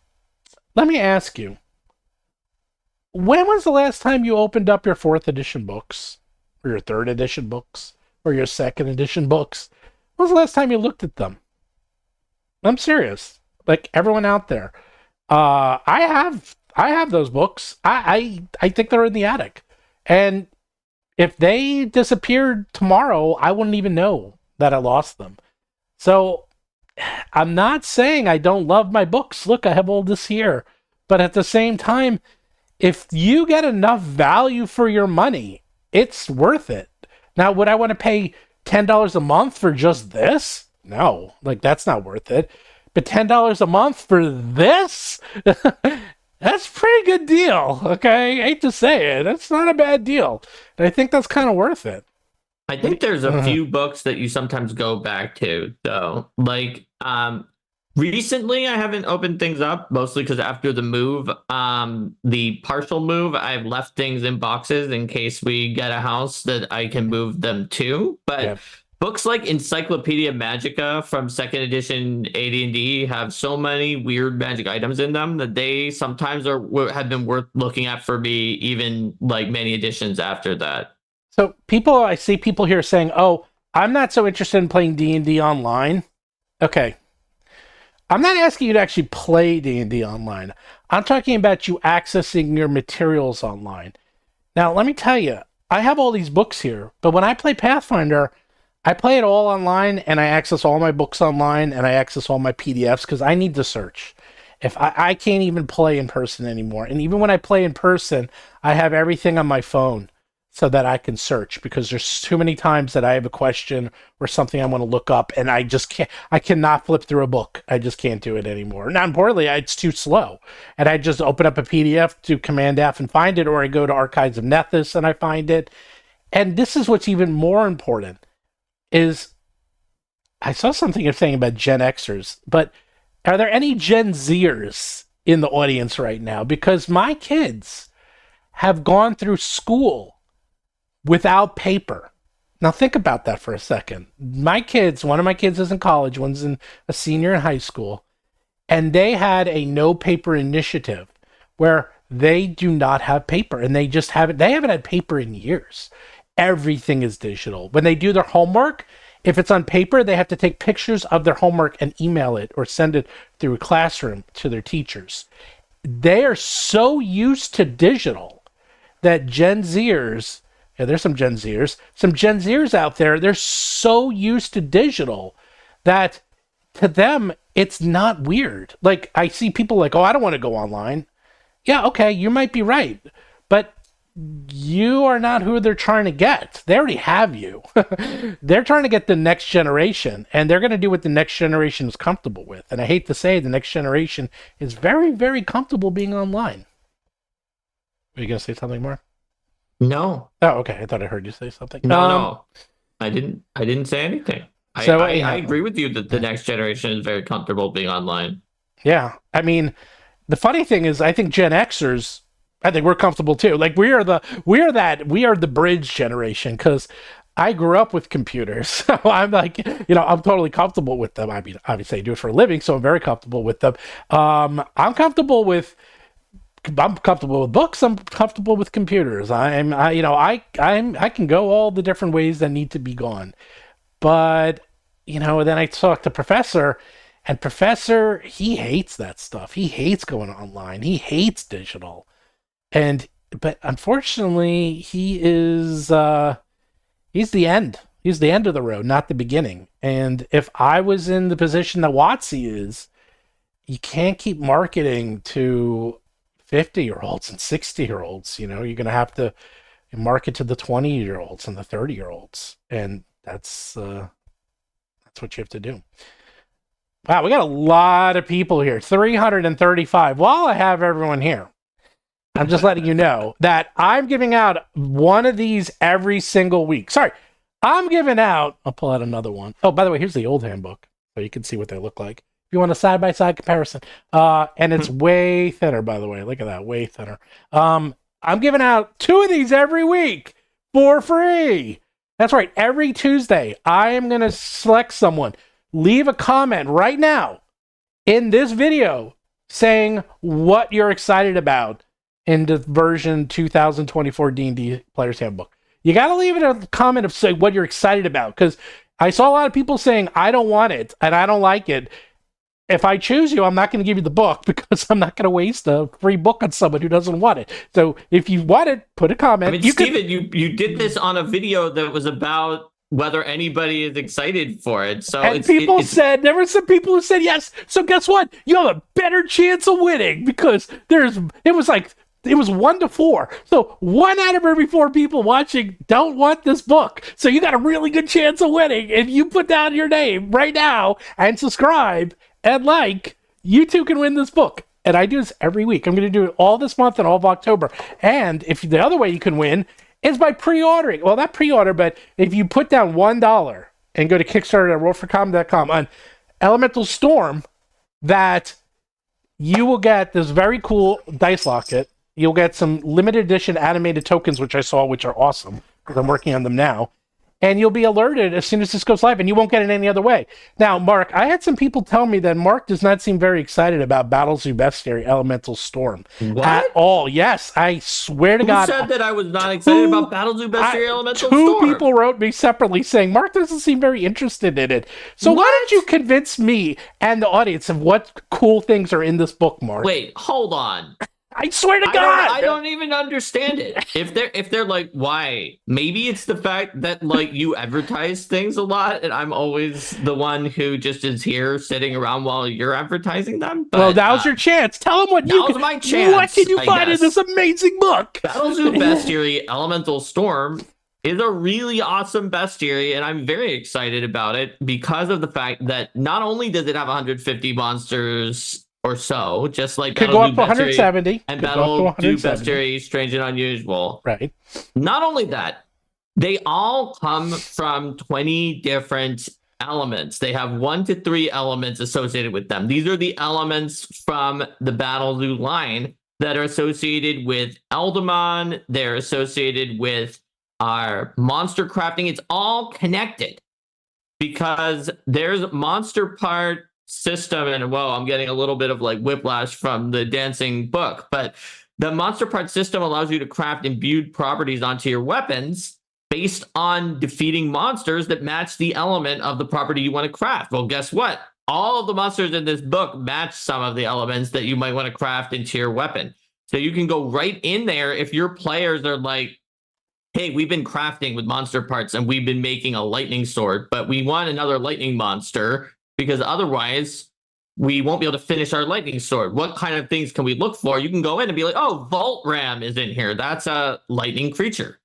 Let me ask you, when was the last time you opened up your 4th edition books, or your 3rd edition books, or your 2nd edition books? When was the last time you looked at them? I'm serious. Like, everyone out there, I have those books. I think they're in the attic, and if they disappeared tomorrow, I wouldn't even know that I lost them. So I'm not saying I don't love my books. Look, I have all this here. But at the same time, if you get enough value for your money, it's worth it. Now, would I want to pay $10 a month for just this? No, like, that's not worth it. But $10 a month for this? That's a pretty good deal, okay? I hate to say it. That's not a bad deal. And I think that's kind of worth it. I think there's a few books that you sometimes go back to, though. Like, recently I haven't opened things up, mostly because after the move, the partial move, I've left things in boxes in case we get a house that I can move them to. But books like Encyclopedia Magica from second edition AD&D have so many weird magic items in them that they sometimes have been worth looking at for me, even like many editions after that. So I see people here saying, "Oh, I'm not so interested in playing D&D online." Okay. I'm not asking you to actually play D&D online. I'm talking about you accessing your materials online. Now, let me tell you, I have all these books here, but when I play Pathfinder, I play it all online, and I access all my books online, and I access all my PDFs because I need to search. If I can't even play in person anymore, and even when I play in person, I have everything on my phone so that I can search, because there's too many times that I have a question or something I want to look up, and I just can't. I cannot flip through a book. I just can't do it anymore. Not importantly, it's too slow, and I just open up a PDF, do Command F, and find it, or I go to Archives of Nethys and I find it. And this is what's even more important: is I saw something you're saying about Gen Xers, but are there any Gen Zers in the audience right now? Because my kids have gone through school without paper. Now think about that for a second. One of my kids is in college, one's a senior in high school, and they had a no paper initiative where they do not have paper, and they haven't had paper in years. Everything is digital. When they do their homework, if it's on paper, they have to take pictures of their homework and email it or send it through a classroom to their teachers. They are so used to digital that Gen Zers, there's some Gen Zers out there, they're so used to digital that to them, it's not weird. Like, I see people like, "Oh, I don't want to go online." Yeah, okay, you might be right, but you are not who they're trying to get. They already have you. They're trying to get the next generation, and they're going to do what the next generation is comfortable with. And I hate to say, the next generation is very, very comfortable being online. Are you going to say something more? No. Oh, okay. I thought I heard you say something. No. I didn't say anything. So, I agree with you that the next generation is very comfortable being online. Yeah. I mean, the funny thing is, I think Gen Xers, I think we're comfortable too. Like, we are the bridge generation, because I grew up with computers. So I'm like, I'm totally comfortable with them. I mean, obviously I do it for a living, so I'm very comfortable with them. I'm comfortable with books. I'm comfortable with computers. I can go all the different ways that need to be gone. But, then I talked to Professor, and Professor, he hates that stuff. He hates going online. He hates digital. But unfortunately, he's the end. He's the end of the road, not the beginning. And if I was in the position that WoTC is, you can't keep marketing to 50-year-olds and 60-year-olds. You're going to have to market to the 20-year-olds and the 30-year-olds. And that's what you have to do. Wow, we got a lot of people here. 335. While I have everyone here, I'm just letting you know that I'm giving out one of these every single week. Sorry, I'll pull out another one. Oh, by the way, here's the old handbook, so you can see what they look like. If you want a side-by-side comparison. And it's way thinner, by the way. Look at that, way thinner. I'm giving out 2 of these every week for free. That's right, every Tuesday, I am going to select someone. Leave a comment right now in this video saying what you're excited about in the version 2024 D&D Player's Handbook. You got to leave it a comment of say what you're excited about, because I saw a lot of people saying, "I don't want it and I don't like it." If I choose you, I'm not going to give you the book, because I'm not going to waste a free book on someone who doesn't want it. So if you want it, put a comment. I mean, Steven, you did this on a video that was about whether anybody is excited for it. So there were some people who said yes. So guess what? You have a better chance of winning, because it was 1 to 4. So 1 out of every 4 people watching don't want this book. So you got a really good chance of winning. If you put down your name right now and subscribe and you too can win this book. And I do this every week. I'm going to do it all this month and all of October. And if the other way you can win is by pre-ordering. Well, not pre-order, but if you put down $1 and go to Kickstarter at rollforcommon.com on Elemental Storm, that you will get this very cool dice locket. You'll get some limited edition animated tokens, which I saw, which are awesome, because I'm working on them now. And you'll be alerted as soon as this goes live, and you won't get it any other way. Now, Mark, I had some people tell me that Mark does not seem very excited about Battlezoo Bestiary Elemental Storm at all. Yes, I swear to God. Who said that I was not excited about Battlezoo Bestiary Elemental Two Storm? people wrote me separately saying Mark doesn't seem very interested in it. So why don't you convince me and the audience of what cool things are in this book, Mark? Wait, hold on. I swear to God, I don't even understand it. If they're like, why? Maybe it's the fact that like you advertise things a lot, and I'm always the one who just is here sitting around while you're advertising them. But, well, now's your chance. Tell them what was my chance. What can you find in this amazing book? Battlezoo Bestiary Elemental Storm is a really awesome bestiary, and I'm very excited about it because of the fact that not only does it have 150 monsters or so, just like could go up to 170 and Battlezoo Bestiary Strange and Unusual. Right. Not only that, they all come from 20 different elements. They have 1 to 3 elements associated with them. These are the elements from the Battlezoo line that are associated with Eldamon. They're associated with our monster crafting. It's all connected because there's monster part system, and whoa, I'm getting a little bit of like whiplash from the dancing book, but the monster part system allows you to craft imbued properties onto your weapons based on defeating monsters that match the element of the property you want to craft. Well, guess what? All of the monsters in this book match some of the elements that you might want to craft into your weapon. So you can go right in there if your players are like, hey, we've been crafting with monster parts and we've been making a lightning sword, but we want another lightning monster because otherwise we won't be able to finish our lightning sword. What kind of things can we look for? You can go in and be like, oh, Vault Ram is in here. That's a lightning creature.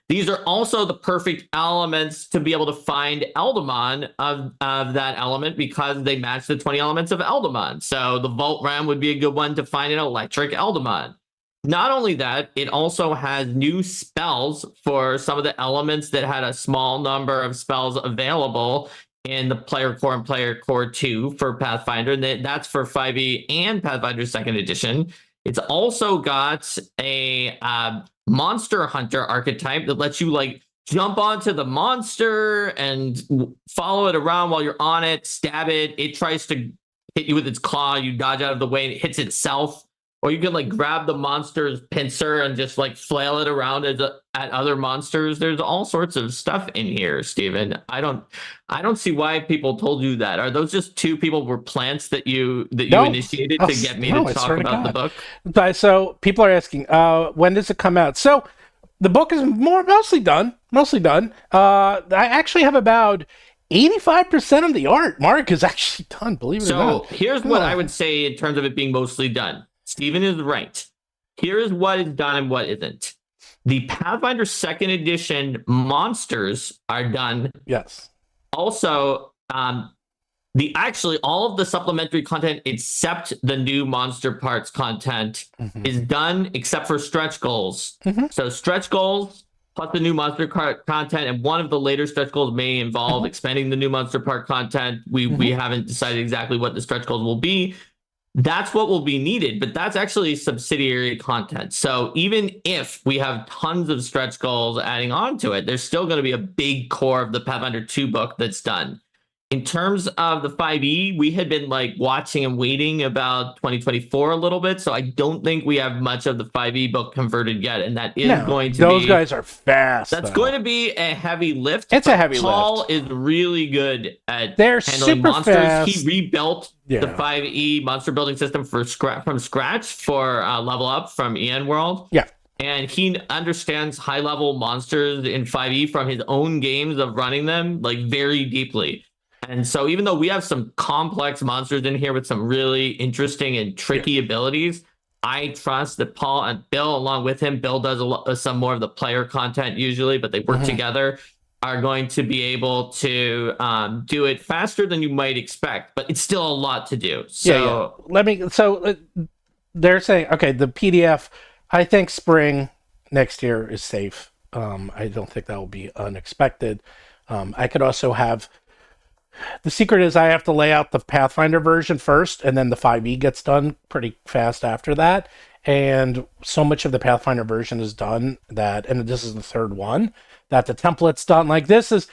These are also the perfect elements to be able to find Eldamon of that element because they match the 20 elements of Eldamon. So the Vault Ram would be a good one to find an electric Eldamon. Not only that, it also has new spells for some of the elements that had a small number of spells available in the Player Core and Player Core 2 for Pathfinder, and that's for 5e and Pathfinder 2nd Edition. It's also got a Monster Hunter archetype that lets you like jump onto the monster and follow it around while you're on it, stab it. It tries to hit you with its claw, you dodge out of the way, and it hits itself. Or you can like grab the monster's pincer and just like flail it around at other monsters. There's all sorts of stuff in here, Steven. I don't see why people told you that. Are those just two people were plants that you initiated to get me to talk about the book? But so people are asking, when does it come out? So the book is mostly done. I actually have about 85% of the art. Mark is actually done, believe it or not. So here's what I would say in terms of it being mostly done. Stephen is right. Here is what is done and what isn't. The Pathfinder 2nd Edition monsters are done. Yes. Also, all of the supplementary content except the new monster parts content is done except for stretch goals. So stretch goals plus the new monster content, and one of the later stretch goals may involve expanding the new monster part content. We haven't decided exactly what the stretch goals will be. That's what will be needed, but that's actually subsidiary content. So even if we have tons of stretch goals adding on to it, there's still going to be a big core of the Pathfinder 2 book that's done. In terms of the 5e, we had been like watching and waiting about 2024 a little bit, so I don't think we have much of the 5e book converted yet, and that is going to those guys are fast. That's going to be a heavy lift. It's a heavy lift. Paul is really good at They're handling super monsters. fast. He rebuilt the 5e monster building system from scratch for Level Up from EN World. Yeah. And he understands high-level monsters in 5e from his own games of running them like very deeply. And so even though we have some complex monsters in here with some really interesting and tricky abilities, I trust that Paul and Bill, along with him, Bill does some more of the player content usually, but they work together, are going to be able to do it faster than you might expect. But it's still a lot to do. So they're saying, okay, the PDF, I think spring next year is safe. I don't think that will be unexpected. I could also have... The secret is I have to lay out the Pathfinder version first, and then the 5e gets done pretty fast after that. And so much of the Pathfinder version is done that, and this is the third one, that the template's done. Like, this is...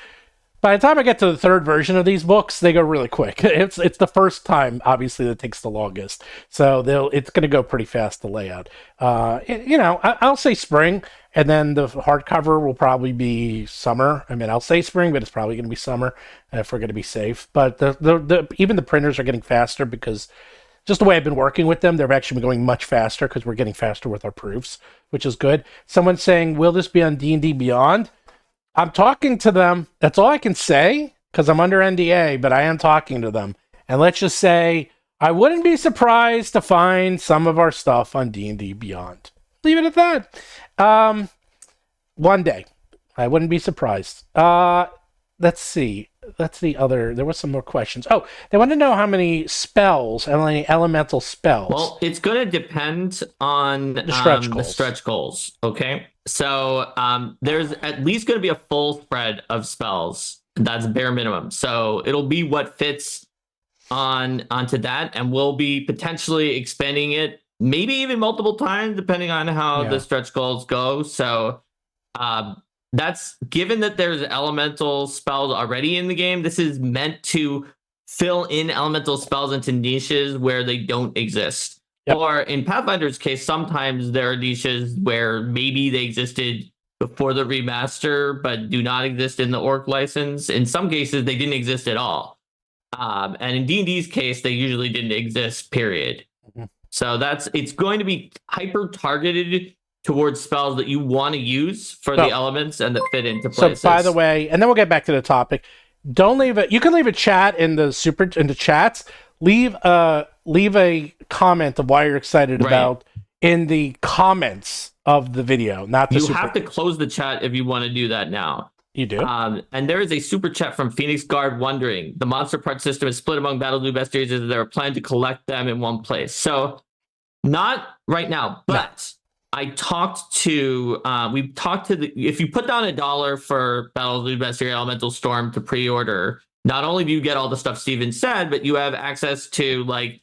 By the time I get to the third version of these books, they go really quick. It's the first time, obviously, that takes the longest. So it's going to go pretty fast, the layout. I'll say spring, and then the hardcover will probably be summer. I mean, I'll say spring, but it's probably going to be summer if we're going to be safe. But even the printers are getting faster because just the way I've been working with them, they've actually been going much faster because we're getting faster with our proofs, which is good. Someone's saying, will this be on D&D Beyond? I'm talking to them. That's all I can say because I'm under NDA, but I am talking to them. And let's just say I wouldn't be surprised to find some of our stuff on D&D Beyond. Leave it at that. One day. I wouldn't be surprised. Let's see. That's the other... There was some more questions. Oh, they want to know how many spells, how many elemental spells. Well, it's going to depend on the stretch goals. Okay? So there's at least going to be a full spread of spells. That's bare minimum. So it'll be what fits onto that, and we'll be potentially expanding it, maybe even multiple times, depending on how the stretch goals go. So that's given that there's elemental spells already in the game. This is meant to fill in elemental spells into niches where they don't exist. Yep. Or in Pathfinder's case, sometimes there are niches where maybe they existed before the remaster, but do not exist in the Orc license. In some cases, they didn't exist at all. And in D&D's case, they usually didn't exist, period. Mm-hmm. So it's going to be hyper-targeted towards spells that you want to use for the elements and that fit into places. So, by the way, and then we'll get back to the topic. Don't leave it. You can leave a chat in the chats. Leave a comment of why you're excited about in the comments of the video, not the You have to close the chat if you want to do that now. You do? And there is a super chat from Phoenix Guard wondering, the monster part system is split among Battlezoo Bestiaries. Is there a plan to collect them in one place? So, not right now, but I talked to, if you put down $1 for Battlezoo Bestiary Elemental Storm to pre-order, not only do you get all the stuff Steven said, but you have access to like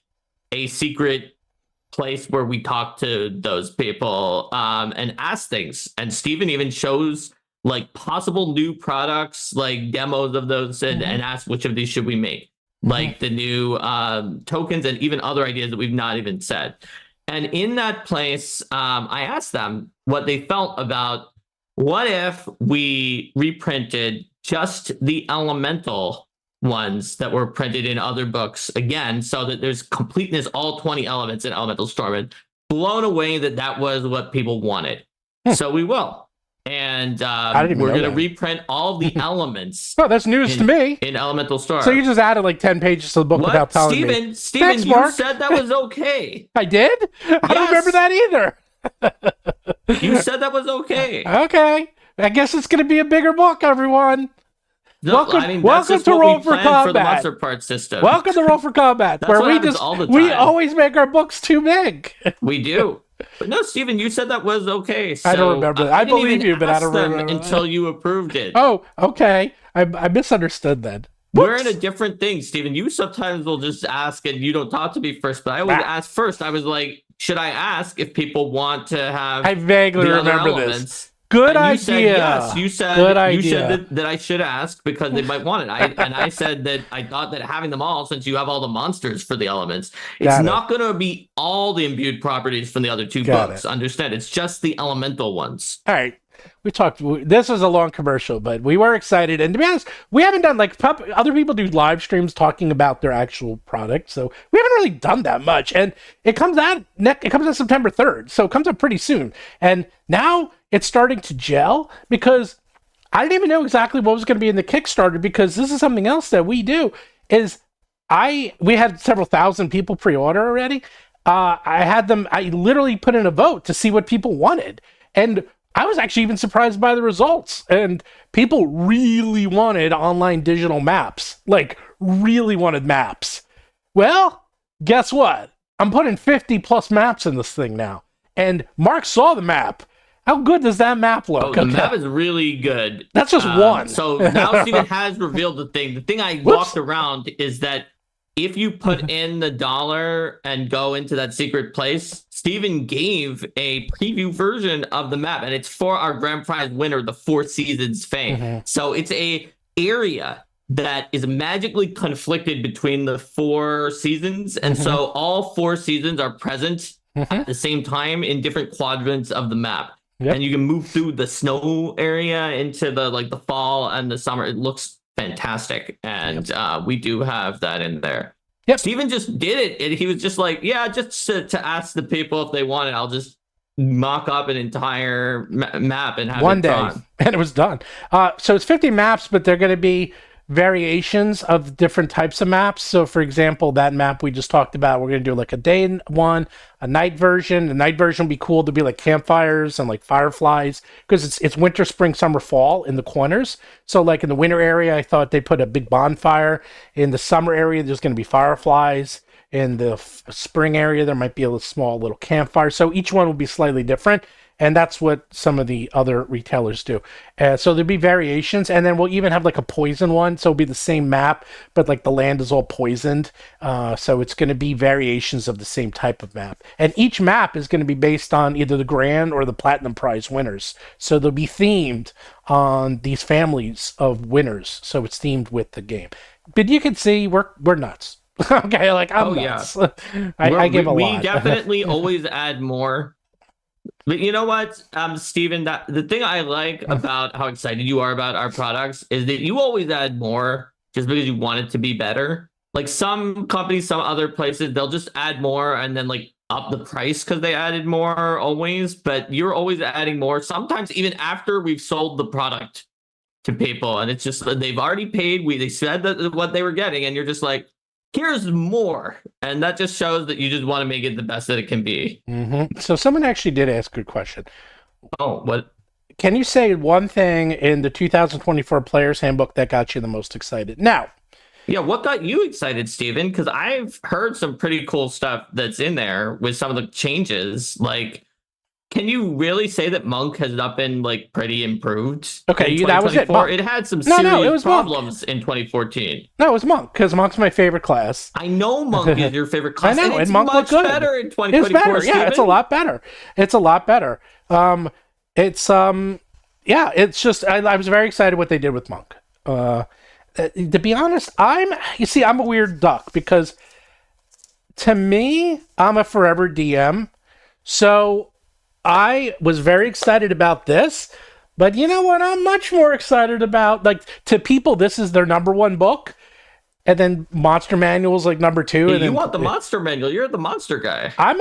a secret place where we talk to those people and ask things. And Steven even shows like possible new products, like demos of those, and ask which of these should we make, like the new tokens and even other ideas that we've not even said. And in that place, I asked them what they felt about what if we reprinted just the elemental ones that were printed in other books again, so that there's completeness, all 20 elements in Elemental Storm. And blown away that was what people wanted. So we will. And we're going to reprint all the elements. Oh, that's news to me. In Elemental Storm. So you just added like 10 pages to the book without telling me. Steven, thanks, you Mark. said that was okay. I did? I don't remember that either. You said that was okay. Okay. I guess it's going to be a bigger book, everyone. No, welcome to Roll for Combat. For the monster part system. Welcome to Roll for Combat, where we always make our books too big. We do. But no, Steven, you said that was okay. So I don't remember that. I believe you, but I don't remember until you approved it. Oh, okay. I misunderstood that. We're in a different thing, Steven. You sometimes will just ask and you don't talk to me first, but I always ask first. I was like, should I ask if people want to have I vaguely remember this. Good idea. Said yes. You said that I should ask because they might want it. I said that I thought that having them all, since you have all the monsters for the elements, it's not going to be all the imbued properties from the other two books. Understand? It's just the elemental ones. All right. We talked. This was a long commercial, but we were excited. And to be honest, we haven't done other people do live streams talking about their actual product, so we haven't really done that much. And it comes out September 3rd, so it comes out pretty soon. And now it's starting to gel because I didn't even know exactly what was going to be in the Kickstarter, because this is something else that we do. We had several thousand people pre-order already. I literally put in a vote to see what people wanted, and I was actually even surprised by the results, and people really wanted online digital maps, like really wanted maps. Well, guess what? I'm putting 50 plus maps in this thing now, and Mark saw the map. How good does that map look? Oh, the map is really good. That's just one. So now Steven has revealed the thing. The thing I walked around is that if you put in the $1 and go into that secret place, Steven gave a preview version of the map, and it's for our grand prize winner, the Four Seasons fame. So it's a area that is magically conflicted between the 4 seasons, and so all 4 seasons are present at the same time in different quadrants of the map. And you can move through the snow area into the fall and the summer. It looks fantastic, and we do have that in there. Steven just did it, and he was just like, yeah, just to ask the people if they want it, I'll just mock up an entire map and have one it day drawn. And it was done. So it's 50 maps, but they're going to be variations of different types of maps. So for example, that map we just talked about, we're going to do like a day one, a night version. The night version will be cool to be like campfires and like fireflies, because it's winter, spring, summer, fall in the corners. So like in the winter area, I thought they put a big bonfire. In the summer area, there's going to be fireflies. In the spring area, there might be a small little campfire. So each one will be slightly different. And that's what some of the other retailers do. So there'll be variations, and then we'll even have like a poison one. So it'll be the same map, but like the land is all poisoned. So it's going to be variations of the same type of map. And each map is going to be based on either the grand or the platinum prize winners. So they'll be themed on these families of winners. So it's themed with the game. But you can see we're nuts. Okay, like I'm nuts. I give a lot. We definitely always add more. But you know what, Steven, that the thing I like about how excited you are about our products is that you always add more just because you want it to be better. Like some companies, some other places, they'll just add more and then like up the price because they added more always. But you're always adding more, sometimes even after we've sold the product to people. And it's just they've already paid. They said that what they were getting, and you're just like, here's more. And that just shows that you just want to make it the best that it can be. So someone actually did ask a good question. Oh, what? Can you say one thing in the 2024 Player's Handbook that got you the most excited? Now. Yeah, what got you excited, Steven? Because I've heard some pretty cool stuff that's in there with some of the changes. Like, can you really say that Monk has not been like pretty improved? Okay, that was it. It had some serious problems in 2014. No, it was Monk, because Monk's my favorite class. I know Monk is your favorite class. I know, and Monk much looked good. Better in 2024. It's better. Steven. Yeah, it's a lot better. It's a lot better. It's just I was very excited what they did with Monk. To be honest, I'm a weird duck, because to me, I'm a forever DM. So I was very excited about this, but you know what? I'm much more excited about, like, to people, this is their number 1 book, and then Monster Manual's like number 2. And you want the Monster Manual? You're the monster guy. I'm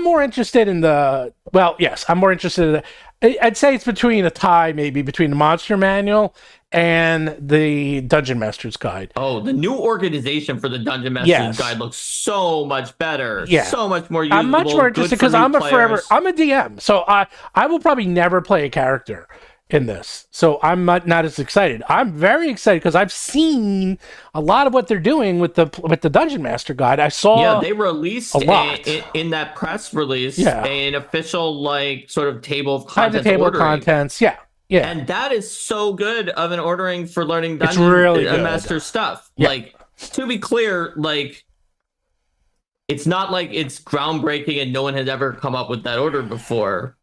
more interested in I'm more interested in I'd say it's between a tie, maybe between the Monster Manual and the Dungeon Master's Guide. Oh, the new organization for the Dungeon Master's Guide looks so much better. Yeah. So much more usable. I'm much more interested because I'm a DM. So I will probably never play a character in this. So I'm not as excited. I'm very excited because I've seen a lot of what they're doing with the Dungeon Master Guide. I saw they released a lot in that press release, an official like sort of table of contents. The table of contents, yeah. And that is so good of an ordering for learning Dungeon Master stuff. Yeah. Like, to be clear, like, it's not like it's groundbreaking and no one has ever come up with that order before.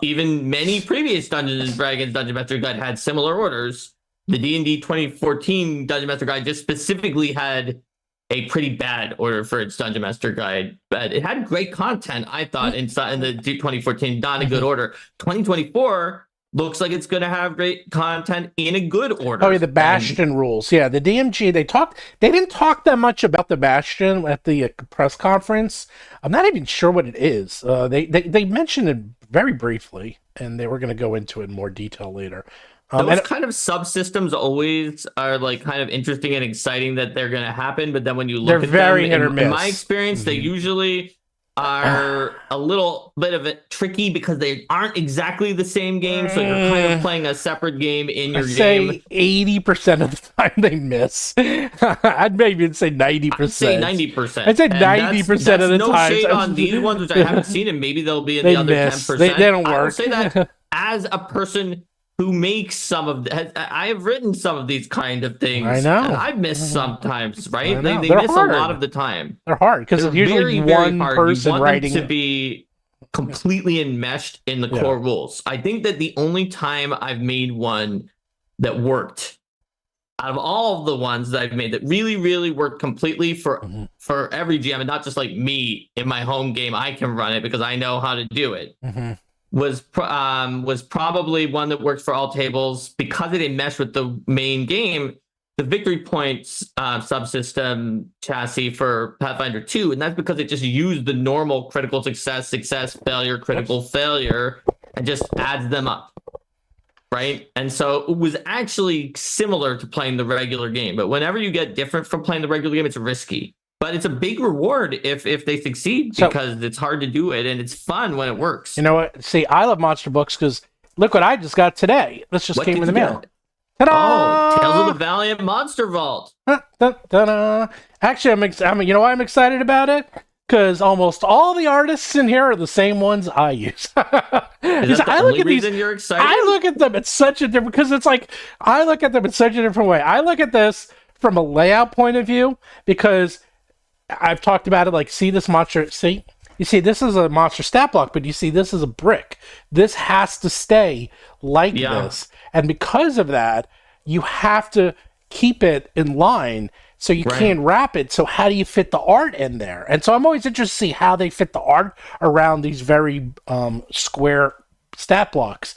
Even many previous Dungeons & Dragons Dungeon Master Guide had similar orders. The D&D 2014 Dungeon Master Guide just specifically had a pretty bad order for its Dungeon Master Guide, but it had great content, I thought, in the 2014, not a good order. 2024 looks like it's going to have great content in a good order. Oh, yeah, the Bastion rules. Yeah, the DMG, they didn't talk that much about the Bastion at the press conference. I'm not even sure what it is. They mentioned it very briefly, and they were going to go into it in more detail later. Those kind of subsystems always are like kind of interesting and exciting that they're going to happen, but then when you look at very them, hit or miss. In my experience, they usually are a little bit of it tricky because they aren't exactly the same game, so you're kind of playing a separate game in your game. 80% of the time they miss. I'd maybe say 90%. I'd say 90%. I'd say 90% of the time. No shade on these ones, which I haven't seen, and maybe they'll be in the other 10%. They don't work. I will say that as a person who makes some of I have written some of these kind of things. I know. And I've missed sometimes, right? They miss hard. a lot of the time. They're hard because it's usually one person you want writing them to be completely enmeshed in the core rules. I think that the only time I've made one that worked out of all of the ones that I've made that really, really worked completely for every GM, and not just like me in my home game, I can run it because I know how to do it. Was probably one that works for all tables because it enmeshed with the main game, the Victory Points subsystem chassis for Pathfinder 2, and that's because it just used the normal critical success, failure, critical failure, and just adds them up, right? And so it was actually similar to playing the regular game, but whenever you get different from playing the regular game, it's risky. But it's a big reward if they succeed because it's hard to do it and it's fun when it works. You know what? See, I love monster books because look what I just got today. This just came in the mail. Ta-da! Oh, Tales of the Valiant Monster Vault. Actually, you know why I'm excited about it? Because almost all the artists in here are the same ones I use. Is that the only reason you're excited? I look at them at such a different, because it's like, I look at them in such a different way. I look at this from a layout point of view because I've talked about it, like, see this monster, see? You see, this is a monster stat block, but you see, this is a brick. This has to stay like this. And because of that, you have to keep it in line, so you can't wrap it. So how do you fit the art in there? And so I'm always interested to see how they fit the art around these very square stat blocks.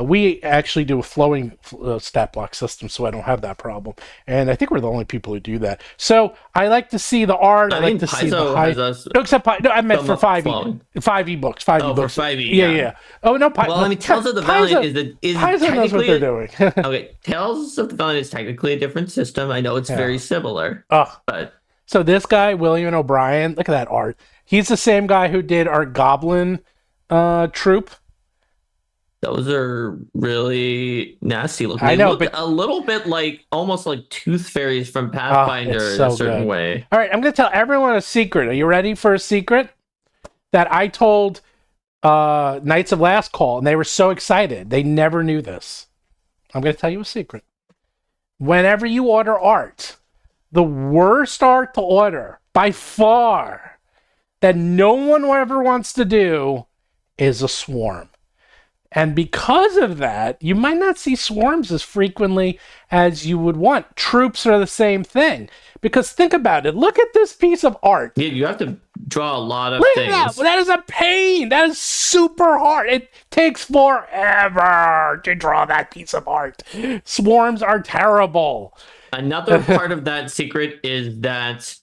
We actually do a flowing stat block system, so I don't have that problem. And I think we're the only people who do that. So I like to see the art. I like to see the height. No, except no, I meant for 5e. 5e books. 5e books. For 5e, yeah. Oh, no, well, I mean, Tales of the Valiant is Paizo knows what they're doing. Okay, Tales of the Valiant is technically a different system. I know it's very similar. But so this guy, William O'Brien, look at that art. He's the same guy who did our Goblin troop. Those are really nasty looking. I know, look but a little bit like almost like Tooth Fairies from Pathfinder in a certain way. All right, I'm going to tell everyone a secret. Are you ready for a secret? That I told Knights of Last Call, and they were so excited. They never knew this. I'm going to tell you a secret. Whenever you order art, the worst art to order, by far, that no one ever wants to do, is a swarm. And because of that, you might not see swarms as frequently as you would want. Troops are the same thing. Because think about it. Look at this piece of art. Yeah, you have to draw a lot of things. That is a pain. That is super hard. It takes forever to draw that piece of art. Swarms are terrible. Another part of that secret is that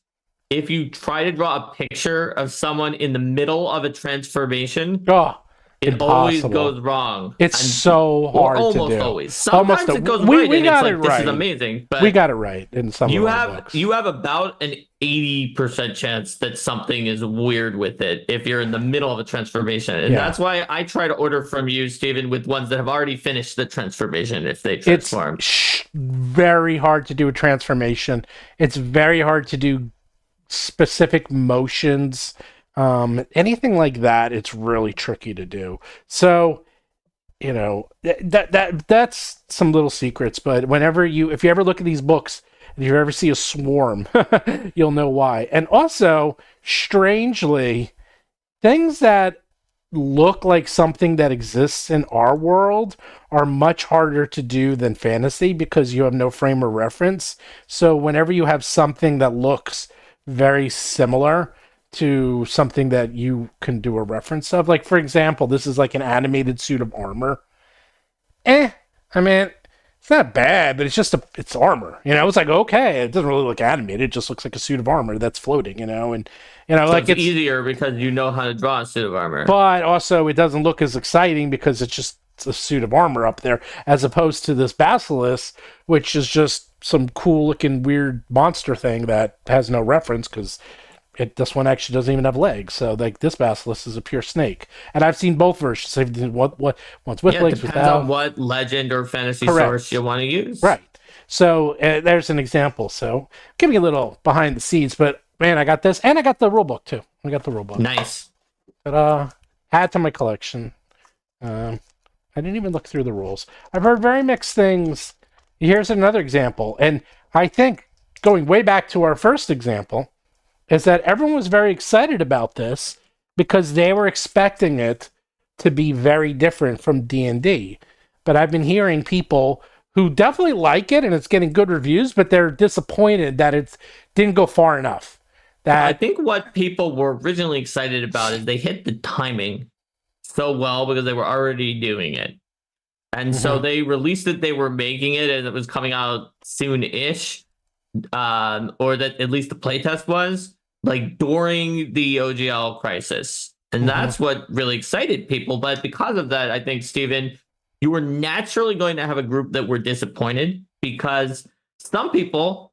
if you try to draw a picture of someone in the middle of a transformation... It always goes wrong. It's so hard to do. Almost always. Sometimes it goes right, and it's like, this is amazing. But we got it right in some of our books. You have about an 80% chance that something is weird with it if you're in the middle of a transformation. And that's why I try to order from you, Stephen, with ones that have already finished the transformation if they transform. It's very hard to do a transformation. It's very hard to do specific motions. Anything like that, it's really tricky to do. So, you know, that's some little secrets. But if you ever look at these books, if you ever see a swarm, you'll know why. And also, strangely, things that look like something that exists in our world are much harder to do than fantasy because you have no frame of reference. So whenever you have something that looks very similar to something that you can do a reference of. Like, for example, this is like an animated suit of armor. I mean, it's not bad, but it's armor. You know, it's like, okay, it doesn't really look animated. It just looks like a suit of armor that's floating, you know? And, you know, so like it's easier because you know how to draw a suit of armor. But also, it doesn't look as exciting because it's a suit of armor up there, as opposed to this basilisk, which is just some cool looking weird monster thing that has no reference because this one actually doesn't even have legs. So like this basilisk is a pure snake, and I've seen both versions. So one's with legs, depends without. on what legend or fantasy Correct. source you want to use. Right. So there's an example. So give me a little behind the scenes, but man, I got this, and I got the rule book too. I got the rule book. Nice. But add to my collection. I didn't even look through the rules. I've heard very mixed things. Here's another example, and I think going way back to our first example is that everyone was very excited about this because they were expecting it to be very different from D&D. But I've been hearing people who definitely like it and it's getting good reviews, but they're disappointed that it didn't go far enough. I think what people were originally excited about is they hit the timing so well because they were already doing it. And so they released it, they were making it, and it was coming out soon-ish, or that at least the playtest was, like during the OGL crisis. And that's what really excited people. But because of that, I think, Steven, you were naturally going to have a group that were disappointed because some people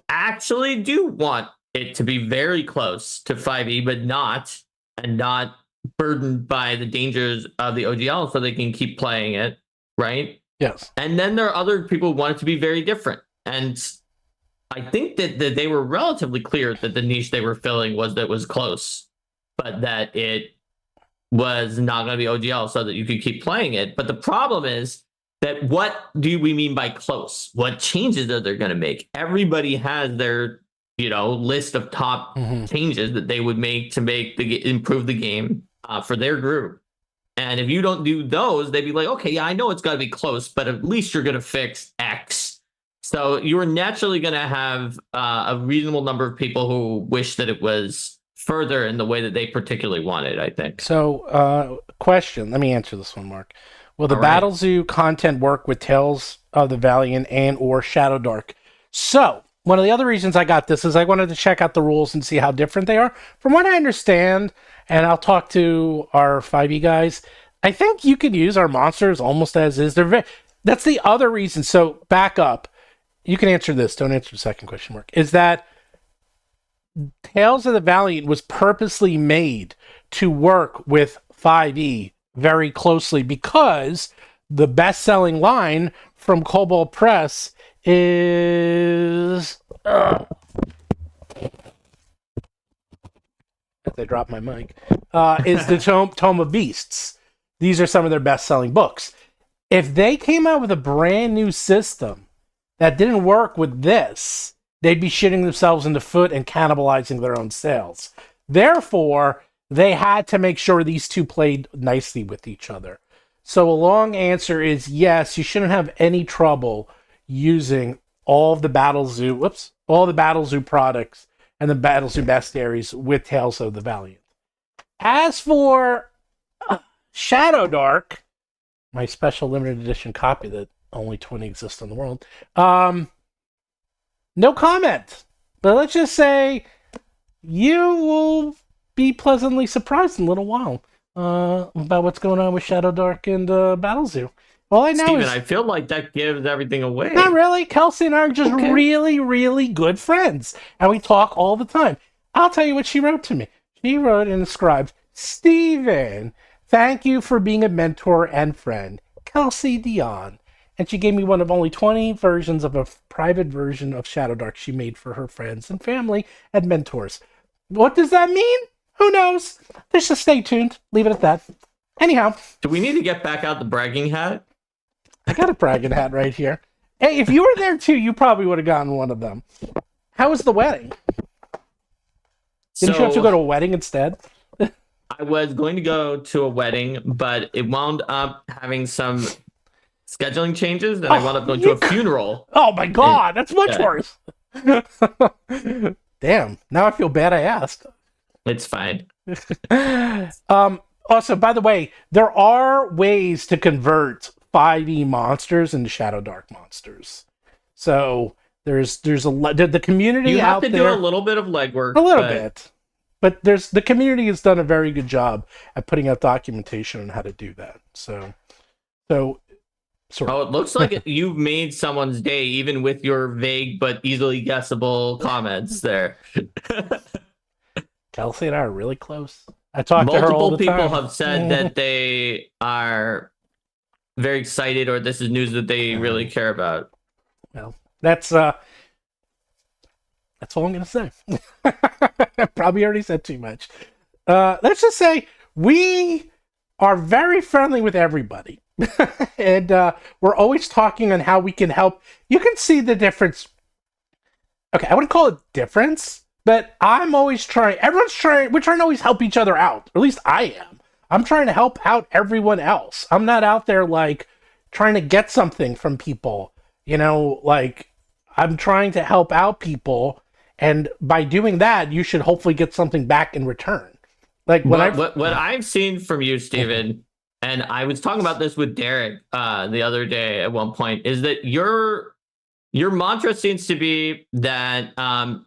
actually do want it to be very close to 5e, but not burdened by the dangers of the OGL so they can keep playing it, right? Yes. And then there are other people who want it to be very different. And I think that they were relatively clear that the niche they were filling was that it was close, but that it was not going to be OGL so that you could keep playing it. But the problem is that what do we mean by close? What changes are they going to make? Everybody has their, list of top changes that they would make to improve the game for their group. And if you don't do those, they'd be like, okay, yeah, I know it's got to be close, but at least you're going to fix X. So you are naturally going to have a reasonable number of people who wish that it was further in the way that they particularly wanted, I think. So, question. Let me answer this one, Mark. Will the Battlezoo content work with Tales of the Valiant and or Shadow Dark? So, one of the other reasons I got this is I wanted to check out the rules and see how different they are. From what I understand, and I'll talk to our 5e guys, I think you can use our monsters almost as is. That's the other reason. So, back up. You can answer this. Don't answer the second question, Mark. Is that Tales of the Valiant was purposely made to work with 5e very closely because the best-selling line from Cobalt Press is... as I drop my mic, is the Tome of Beasts. These are some of their best-selling books. If they came out with a brand new system that didn't work with this, they'd be shooting themselves in the foot and cannibalizing their own sales. Therefore, they had to make sure these two played nicely with each other. So a long answer is yes, you shouldn't have any trouble using all the Battlezoo products and the Battlezoo Bestiaries with Tales of the Valiant. As for Shadow Dark, my special limited edition copy that only 20 exist in the world, no comment. But let's just say you will be pleasantly surprised in a little while about what's going on with Shadow Dark and Battlezoo. All I know Steven, is... I feel like that gives everything away. Not really. Kelsey and I are just really, really good friends. And we talk all the time. I'll tell you what she wrote to me. She wrote and described, Steven, thank you for being a mentor and friend. Kelsey Dion. And she gave me one of only 20 versions of a private version of Shadow Dark she made for her friends and family and mentors. What does that mean? Who knows? Just stay tuned. Leave it at that. Anyhow. Do we need to get back out the bragging hat? I got a bragging hat right here. Hey, if you were there too, you probably would have gotten one of them. How was the wedding? Didn't you have to go to a wedding instead? I was going to go to a wedding, but it wound up having some scheduling changes, and I wound up going to a funeral. Oh my god, that's much worse. Damn, now I feel bad I asked. It's fine. Also, by the way, there are ways to convert 5e monsters into Shadow Dark monsters. So there's the community. You have out to there, do a little bit of legwork. A little bit. But the community has done a very good job at putting out documentation on how to do that. So it looks like you've made someone's day, even with your vague but easily guessable comments there. Kelsey and I are really close. I talk to her all Multiple the time. people have said that they are very excited, or this is news that they really care about. Well, that's all I'm gonna say. I probably already said too much. Let's just say we are very friendly with everybody. And we're always talking on how we can help. You can see the difference. Okay, I wouldn't call it difference, but I'm always trying. We're trying to always help each other out. Or at least I am. I'm trying to help out everyone else. I'm not out there like trying to get something from people. Like I'm trying to help out people, and by doing that, you should hopefully get something back in return. Like what I've seen from you, Steven, and I was talking about this with Derek the other day at one point, is that your mantra seems to be that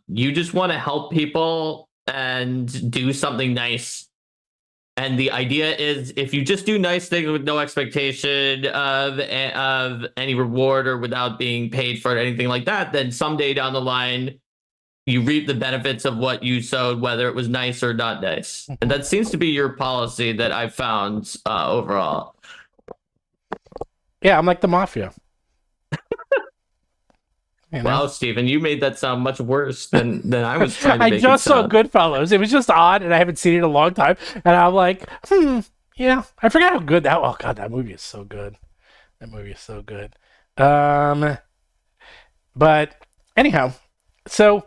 you just want to help people and do something nice. And the idea is if you just do nice things with no expectation of any reward or without being paid for it, anything like that, then someday down the line, you reap the benefits of what you sowed, whether it was nice or not nice. And that seems to be your policy that I've found overall. Yeah, I'm like the mafia. Wow, Steven, you made that sound much worse than I was trying to make I just it sound. saw Goodfellas. It was just odd, and I haven't seen it in a long time. And I'm like, yeah. I forgot how good that. Oh God, that movie is so good. But anyhow, so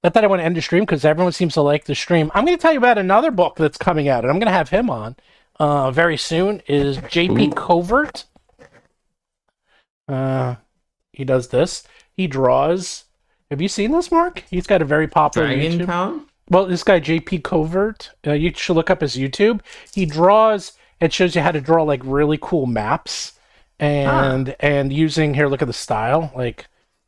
not that I want to end the stream because everyone seems to like the stream. I'm going to tell you about another book that's coming out, and I'm going to have him on very soon. Is JP Covert. He does this. He draws. Have you seen this, Mark? He's got a very popular Dragon YouTube. Town? Well, this guy, JP Covert, you should look up his YouTube. He draws, it shows you how to draw like really cool maps. And using, here, look at the style. Like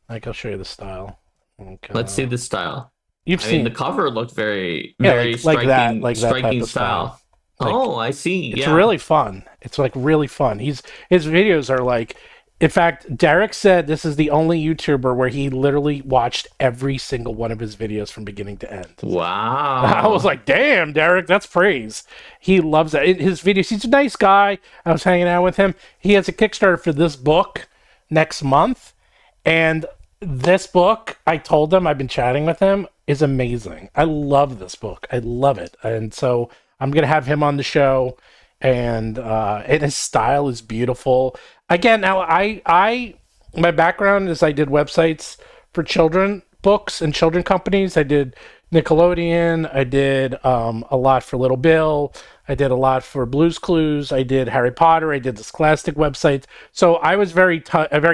I'll show you the style. Okay. Let's see the style. You've seen the cover looked very striking, like that striking type of style. I see. It's really fun. It's like really fun. His videos are like, in fact, Derek said this is the only YouTuber where he literally watched every single one of his videos from beginning to end. Wow. I was like, damn, Derek, that's praise. He loves that. His videos, he's a nice guy. I was hanging out with him. He has a Kickstarter for this book next month. And this book, I told him, I've been chatting with him, is amazing. I love this book. I love it. And so I'm going to have him on the show. And his style is beautiful. Again, now my background is I did websites for children books and children companies. I did Nickelodeon. I did a lot for Little Bill. I did a lot for Blue's Clues. I did Harry Potter. I did the Scholastic websites. So I was very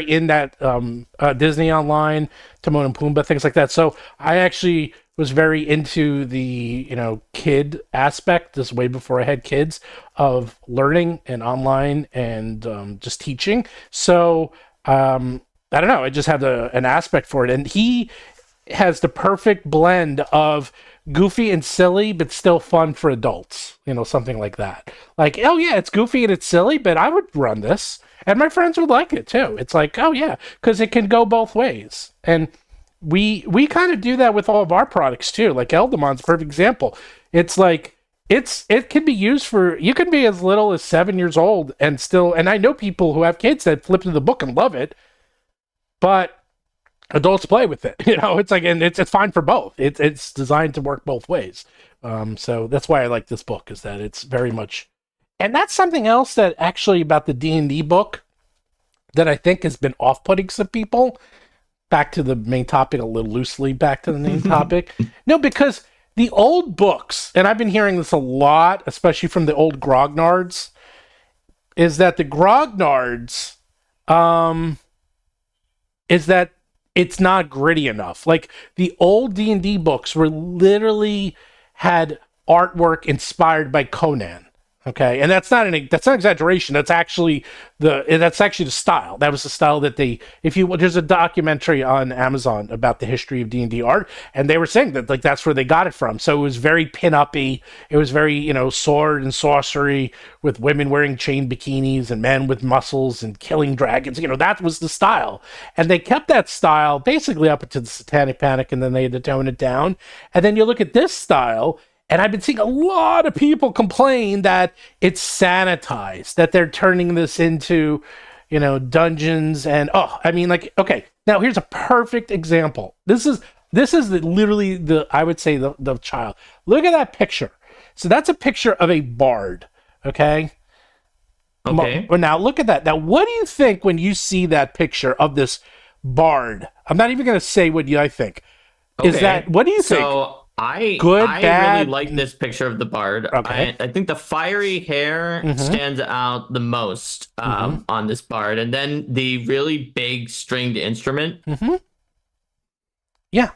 in that Disney Online, Timon and Pumbaa, things like that. So I actually was very into the kid aspect, this way before I had kids, of learning and online and just teaching. So I don't know, I just had an aspect for it, and he has the perfect blend of goofy and silly but still fun for adults, something like that. Like, oh yeah, it's goofy and it's silly, but I would run this and my friends would like it too. It's like, oh yeah, because it can go both ways. And we kind of do that with all of our products too. Like Eldamon's a perfect example. It's like it can be used for, you can be as little as 7 years old and still, and I know people who have kids that flip through the book and love it, but adults play with it. It's like, and it's fine for both. It's designed to work both ways. So that's why I like this book, is that it's very much, and that's something else that actually about the D&D book that I think has been off-putting some people. Back to the main topic, a little loosely back to the main topic. No, because the old books, and I've been hearing this a lot, especially from the old grognards, is that the grognards, is that it's not gritty enough. Like the old D&D books were literally had artwork inspired by Conan. Okay, and that's not exaggeration. That's actually the style. That was the style that there's a documentary on Amazon about the history of D&D art, and they were saying that like that's where they got it from. So it was very pin-uppy. It was very, sword and sorcery with women wearing chain bikinis and men with muscles and killing dragons. That was the style, and they kept that style basically up until the Satanic Panic, and then they had to tone it down. And then you look at this style. And I've been seeing a lot of people complain that it's sanitized, that they're turning this into, dungeons and, okay, now here's a perfect example. This is literally I would say the child. Look at that picture. So that's a picture of a bard, okay? Okay. Now look at that. Now, what do you think when you see that picture of this bard? I'm not even going to say what I think. Okay. What do you think? I bad? really like this picture of the bard. Okay. I think the fiery hair stands out the most on this bard, and then the really big stringed instrument. Yeah,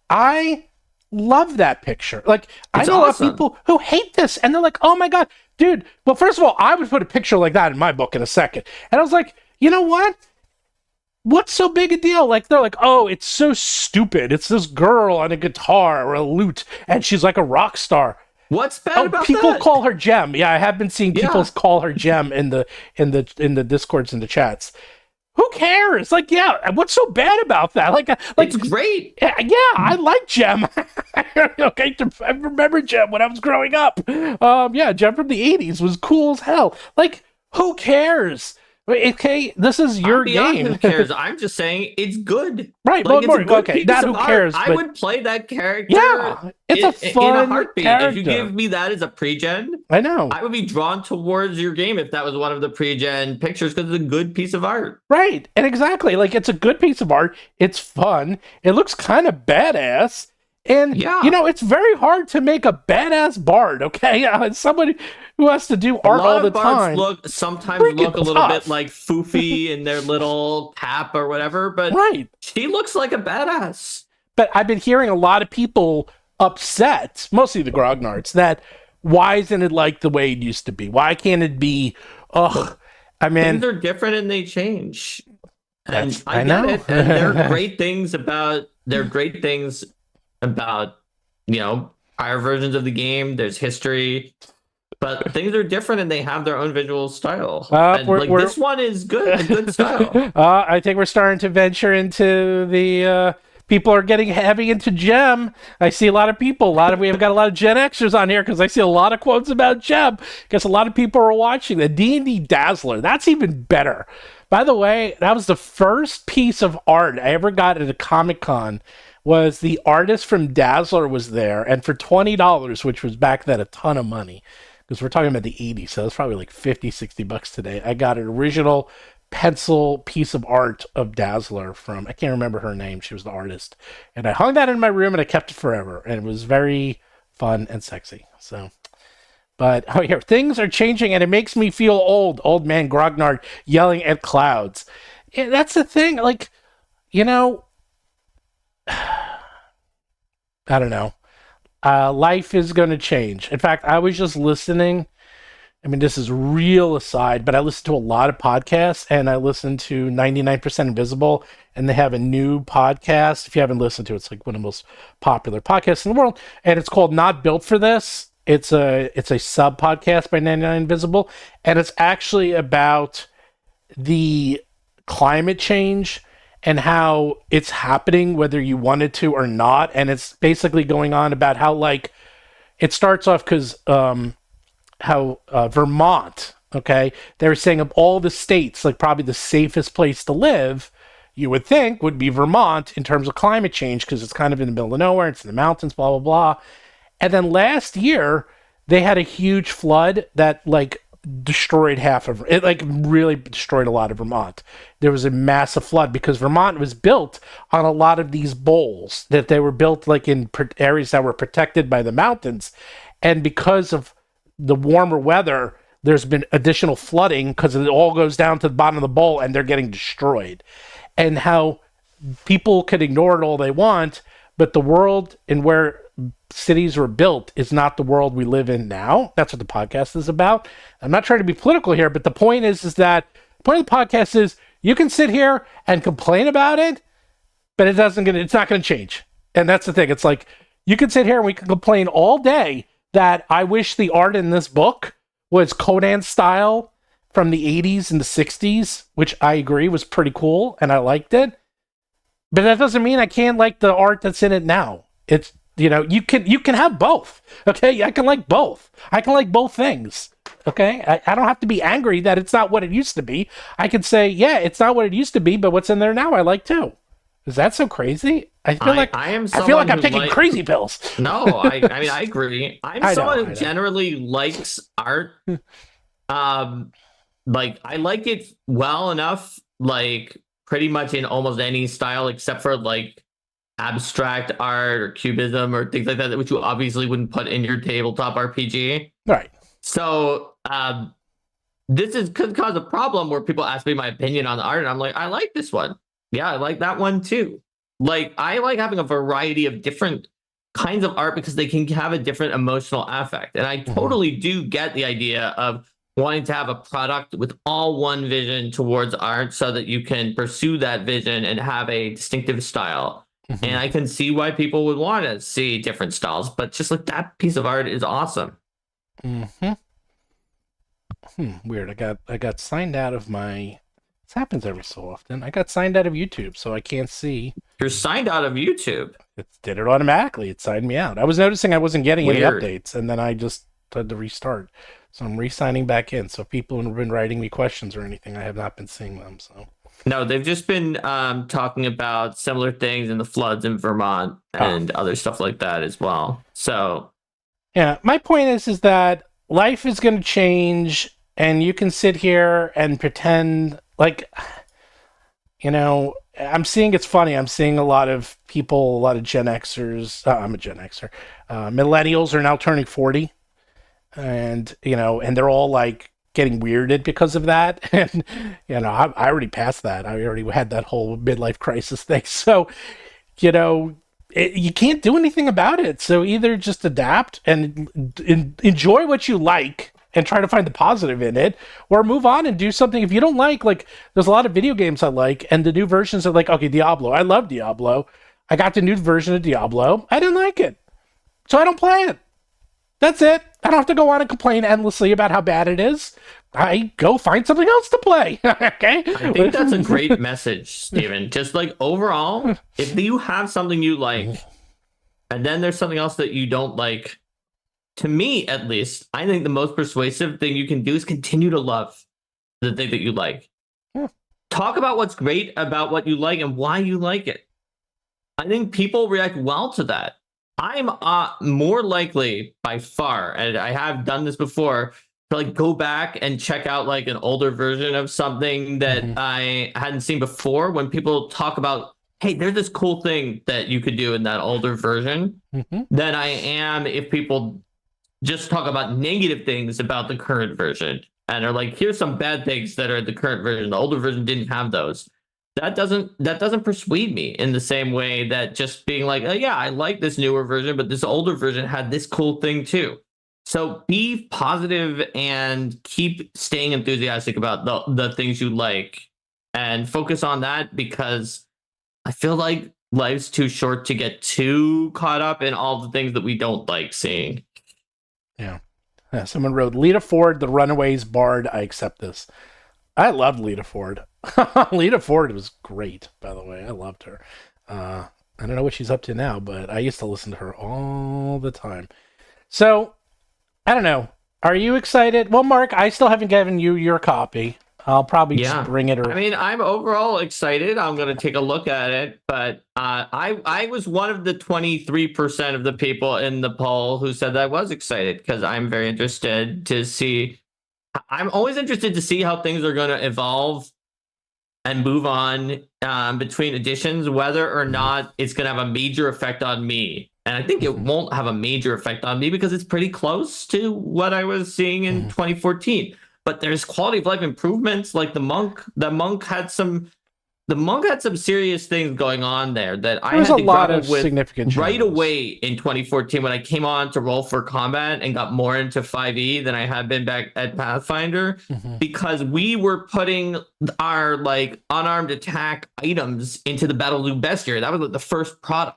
I love that picture. Like, I know a lot of people who hate this, and they're like, "Oh my god, dude!" Well, first of all, I would put a picture like that in my book in a second, and I was like, you know what? What's so big a deal? Like, they're like, oh, it's so stupid. It's this girl on a guitar or a lute, and she's like a rock star. What's bad about people that? Call her Gem. Yeah, I have been seeing people call her Gem in the discords and the chats. Who cares? Like, yeah, what's so bad about that? Like it's great. Yeah, I like Gem. Okay, I remember Gem when I was growing up. Gem from the 80s was cool as hell. Like, who cares? Okay, this is your game. Who cares? I'm just saying it's good. Right, like, okay, not who cares. I would play that character. Yeah, it's a fun in a heartbeat. character. If you give me that as a pre-gen, I know. I would be drawn towards your game if that was one of the pre-gen pictures because it's a good piece of art. Right, and exactly. Like, it's a good piece of art. It's fun. It looks kind of badass. And, it's very hard to make a badass bard, okay? Somebody who has to do art all the time. Sometimes look a little bit like foofy in their little cap or whatever, but she looks like a badass. But I've been hearing a lot of people upset, mostly the grognards, that why isn't it like the way it used to be? Why can't it be, things are different and they change. And I know. Get it. And there are great things about prior versions of the game. There's history, but things are different and they have their own visual style. This one is good, a good style. I think we're starting to venture into the people are getting heavy into Gem. I see a lot of people. We have got a lot of Gen Xers on here because I see a lot of quotes about Gem. Because a lot of people are watching the D&D Dazzler. That's even better. By the way, that was the first piece of art I ever got at a Comic-Con. Was the artist from Dazzler was there, and for $20, which was back then a ton of money, because we're talking about the 80s, so it's probably like $50-$60 today. I got an original pencil piece of art of Dazzler from, I can't remember her name, she was the artist, and I hung that in my room and I kept it forever, and it was very fun and sexy. So, but here, things are changing, and it makes me feel old man Grognard yelling at clouds. Yeah, that's the thing, like, I don't know. Life is going to change. In fact, I was just listening. I mean, this is real aside, but I listen to a lot of podcasts, and I listen to 99% Invisible, and they have a new podcast. If you haven't listened to it, it's like one of the most popular podcasts in the world, and it's called Not Built for This. It's a sub podcast by 99 Invisible, and it's actually about the climate change and how it's happening whether you wanted to or not. And it's basically going on about how, like, it starts off because Vermont, okay, they were saying of all the states, like, probably the safest place to live, you would think, would be Vermont in terms of climate change, because it's kind of in the middle of nowhere, it's in the mountains, blah, blah, blah. And then last year, they had a huge flood that, like, destroyed half of it, like really destroyed a lot of Vermont. There was a massive flood because Vermont was built on a lot of these bowls that they were built like in areas that were protected by the mountains, and because of the warmer weather, there's been additional flooding because it all goes down to the bottom of the bowl and they're getting destroyed. And how people can ignore it all they want, but the world and where cities were built is not the world we live in now. That's what the podcast is about. I'm not trying to be political here, but the point is that the point of the podcast is you can sit here and complain about it, but it's not going to change. And that's the thing. It's like you can sit here and we can complain all day that I wish the art in this book was Conan style from the 80s and the 60s, which I agree was pretty cool and I liked it. But that doesn't mean I can't like the art that's in it now. It's, you can have both. Okay, I can like both. I can like both things. Okay, I don't have to be angry that it's not what it used to be. I can say, yeah, it's not what it used to be, but what's in there now I like too. Is that so crazy? I feel like I'm taking crazy pills. No, I mean I agree. I'm someone who generally likes art. Like I like it well enough, like pretty much in almost any style except for like abstract art or cubism or things like that, which you obviously wouldn't put in your tabletop RPG. Right. So this could cause a problem where people ask me my opinion on the art and I'm like, I like this one. Yeah, I like that one too. Like I like having a variety of different kinds of art because they can have a different emotional affect. And I totally do get the idea of wanting to have a product with all one vision towards art so that you can pursue that vision and have a distinctive style. And I can see why people would want to see different styles, but just like that piece of art is awesome. Weird. I got signed out of my. This happens every so often. I got signed out of YouTube, so I can't see. You're signed out of YouTube. It did it automatically. It signed me out. I was noticing I wasn't getting any updates, and then I just had to restart. So I'm re-signing back in. So people have been writing me questions or anything, I have not been seeing them. So no, they've just been talking about similar things in the floods in Vermont and other stuff like that as well. So yeah, my point is that life is going to change, and you can sit here and pretend like, I'm seeing, it's funny, I'm seeing a lot of people, a lot of Gen Xers, I'm a Gen Xer, millennials are now turning 40, and, and they're all like getting weirded because of that. And, I already passed that. I already had that whole midlife crisis thing. So, you can't do anything about it. So either just adapt and enjoy what you like and try to find the positive in it, or move on and do something. If you don't like, there's a lot of video games I like, and the new versions are like, okay, Diablo. I love Diablo. I got the new version of Diablo. I didn't like it, so I don't play it. That's it. I don't have to go on and complain endlessly about how bad it is. I go find something else to play. Okay? I think that's a great message, Steven. Just like overall, if you have something you like, and then there's something else that you don't like, to me, at least, I think the most persuasive thing you can do is continue to love the thing that you like. Yeah. Talk about what's great about what you like and why you like it. I think people react well to that. I'm more likely by far, and I have done this before, to go back and check out an older version of something that I hadn't seen before. When people talk about, hey, there's this cool thing that you could do in that older version, than I am if people just talk about negative things about the current version and are like, here's some bad things that are the current version. The older version didn't have those. That doesn't persuade me in the same way that just being like, oh, yeah, I like this newer version, but this older version had this cool thing too. So be positive and keep staying enthusiastic about the things you like and focus on that, because I feel like life's too short to get too caught up in all the things that we don't like seeing. Yeah. Someone wrote, Lita Ford, the Runaways Bard. I accept this. I loved Lita Ford. Lita Ford was great, by the way. I loved her. I don't know what she's up to now, but I used to listen to her all the time. So, I don't know. Are you excited? Well, Mark, I still haven't given you your copy. I'll probably just bring it around. I mean, I'm overall excited. I'm going to take a look at it, but I was one of the 23% of the people in the poll who said that I was excited, because I'm very interested to see. I'm always interested to see how things are going to evolve and move on between editions, whether or not it's going to have a major effect on me. And I think it won't have a major effect on me because it's pretty close to what I was seeing in 2014. But there's quality of life improvements, like the monk. The monk had some the monk had some serious things going on there that I There was had a to lot grapple of with significant right changes. away in 2014 when I came on to roll for combat and got more into 5e than I had been back at Pathfinder, because we were putting our like unarmed attack items into the Battlezoo Bestiary. That was like the first product.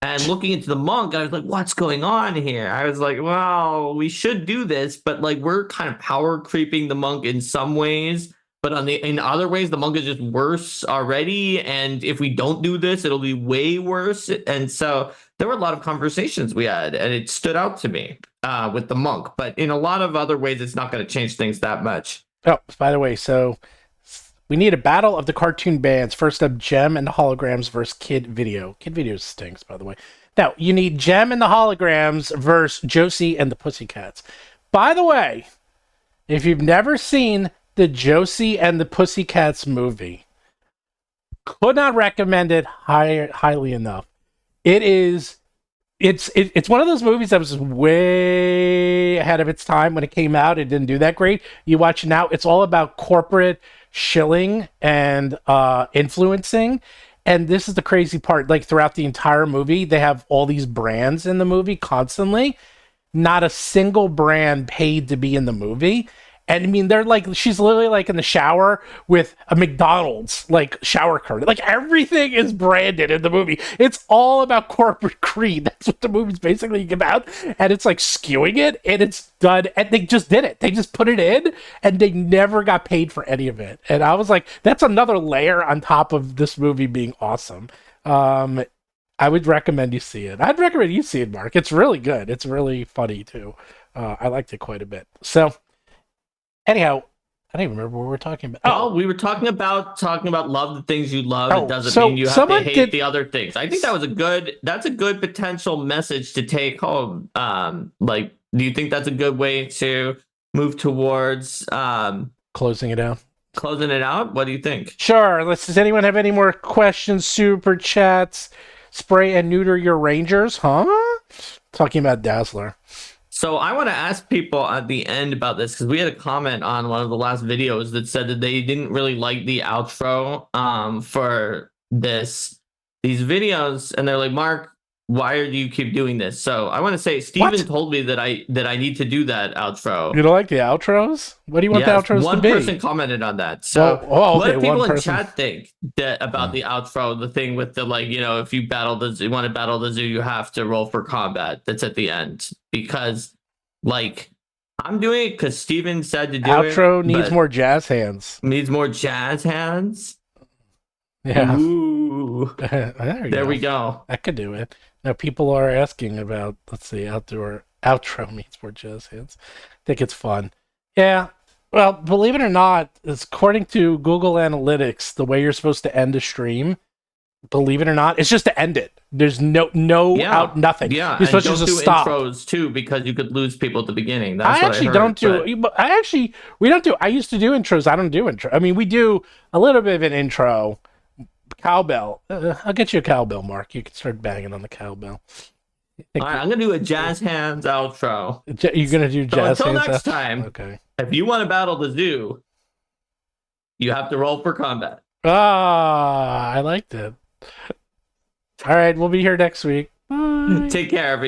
And looking into the monk, I was like, what's going on here? I was like, well, we should do this, but like we're kind of power creeping the monk in some ways, but in other ways, the monk is just worse already. And if we don't do this, it'll be way worse. And so there were a lot of conversations we had, and it stood out to me with the monk. But in a lot of other ways, it's not going to change things that much. Oh, by the way, so we need a battle of the cartoon bands. First up, Gem and the Holograms versus Kid Video. Kid Video stinks, by the way. Now, you need Gem and the Holograms versus Josie and the Pussycats. By the way, if you've never seen the Josie and the Pussycats movie, could not recommend it highly enough. It's one of those movies that was way ahead of its time when it came out. It didn't do that great. You watch it now, it's all about corporate shilling and influencing. And this is the crazy part. Like throughout the entire movie, they have all these brands in the movie constantly. Not a single brand paid to be in the movie. And I mean, they're like, she's literally like in the shower with a McDonald's like shower curtain. Like everything is branded in the movie. It's all about corporate greed. That's what the movie's basically about. And it's like skewing it, and it's done. And they just did it. They just put it in, and they never got paid for any of it. And I was like, that's another layer on top of this movie being awesome. I would recommend you see it. I'd recommend you see it, Mark. It's really good. It's really funny too. I liked it quite a bit. So. Anyhow, I don't even remember what we were talking about. Oh, we were talking about love the things you love. Oh, It doesn't so mean you have to hate did- the other things. I think that's a good potential message to take home. Like, do you think that's a good way to move towards closing it out? Closing it out? What do you think? Sure. Does anyone have any more questions, super chats? Spray and neuter your rangers, huh? Talking about Dazzler. So I want to ask people at the end about this, because we had a comment on one of the last videos that said that they didn't really like the outro for these videos, and they're like, Mark, why do you keep doing this? So I want to say Steven told me that I need to do that outro. You don't like the outros? What do you want the outros to be? One person commented on that. So what do people in chat think about the outro, the thing with the, like, you know, if you want to battle the zoo, you have to roll for combat. That's at the end. Because, like, I'm doing it because Steven said to do it. Outro needs more jazz hands. Needs more jazz hands? Yeah. Ooh. There we go. I could do it. Now, people are asking about, let's see, outro means more jazz hands. I think it's fun. Yeah. Well, believe it or not, according to Google Analytics, the way you're supposed to end a stream, believe it or not, it's just to end it. There's nothing. Yeah, you're supposed to just stop. Intros too, because you could lose people at the beginning. I used to do intros. I don't do intro. I mean, we do a little bit of an intro. Cowbell. I'll get you a cowbell, Mark. You can start banging on the cowbell. All right, I'm gonna do a jazz hands outro. You're gonna do jazz hands. Until next out? time. Okay. If you want to battle the zoo, you have to roll for combat. Ah, I liked it. All right, we'll be here next week. Bye. Take care, everybody.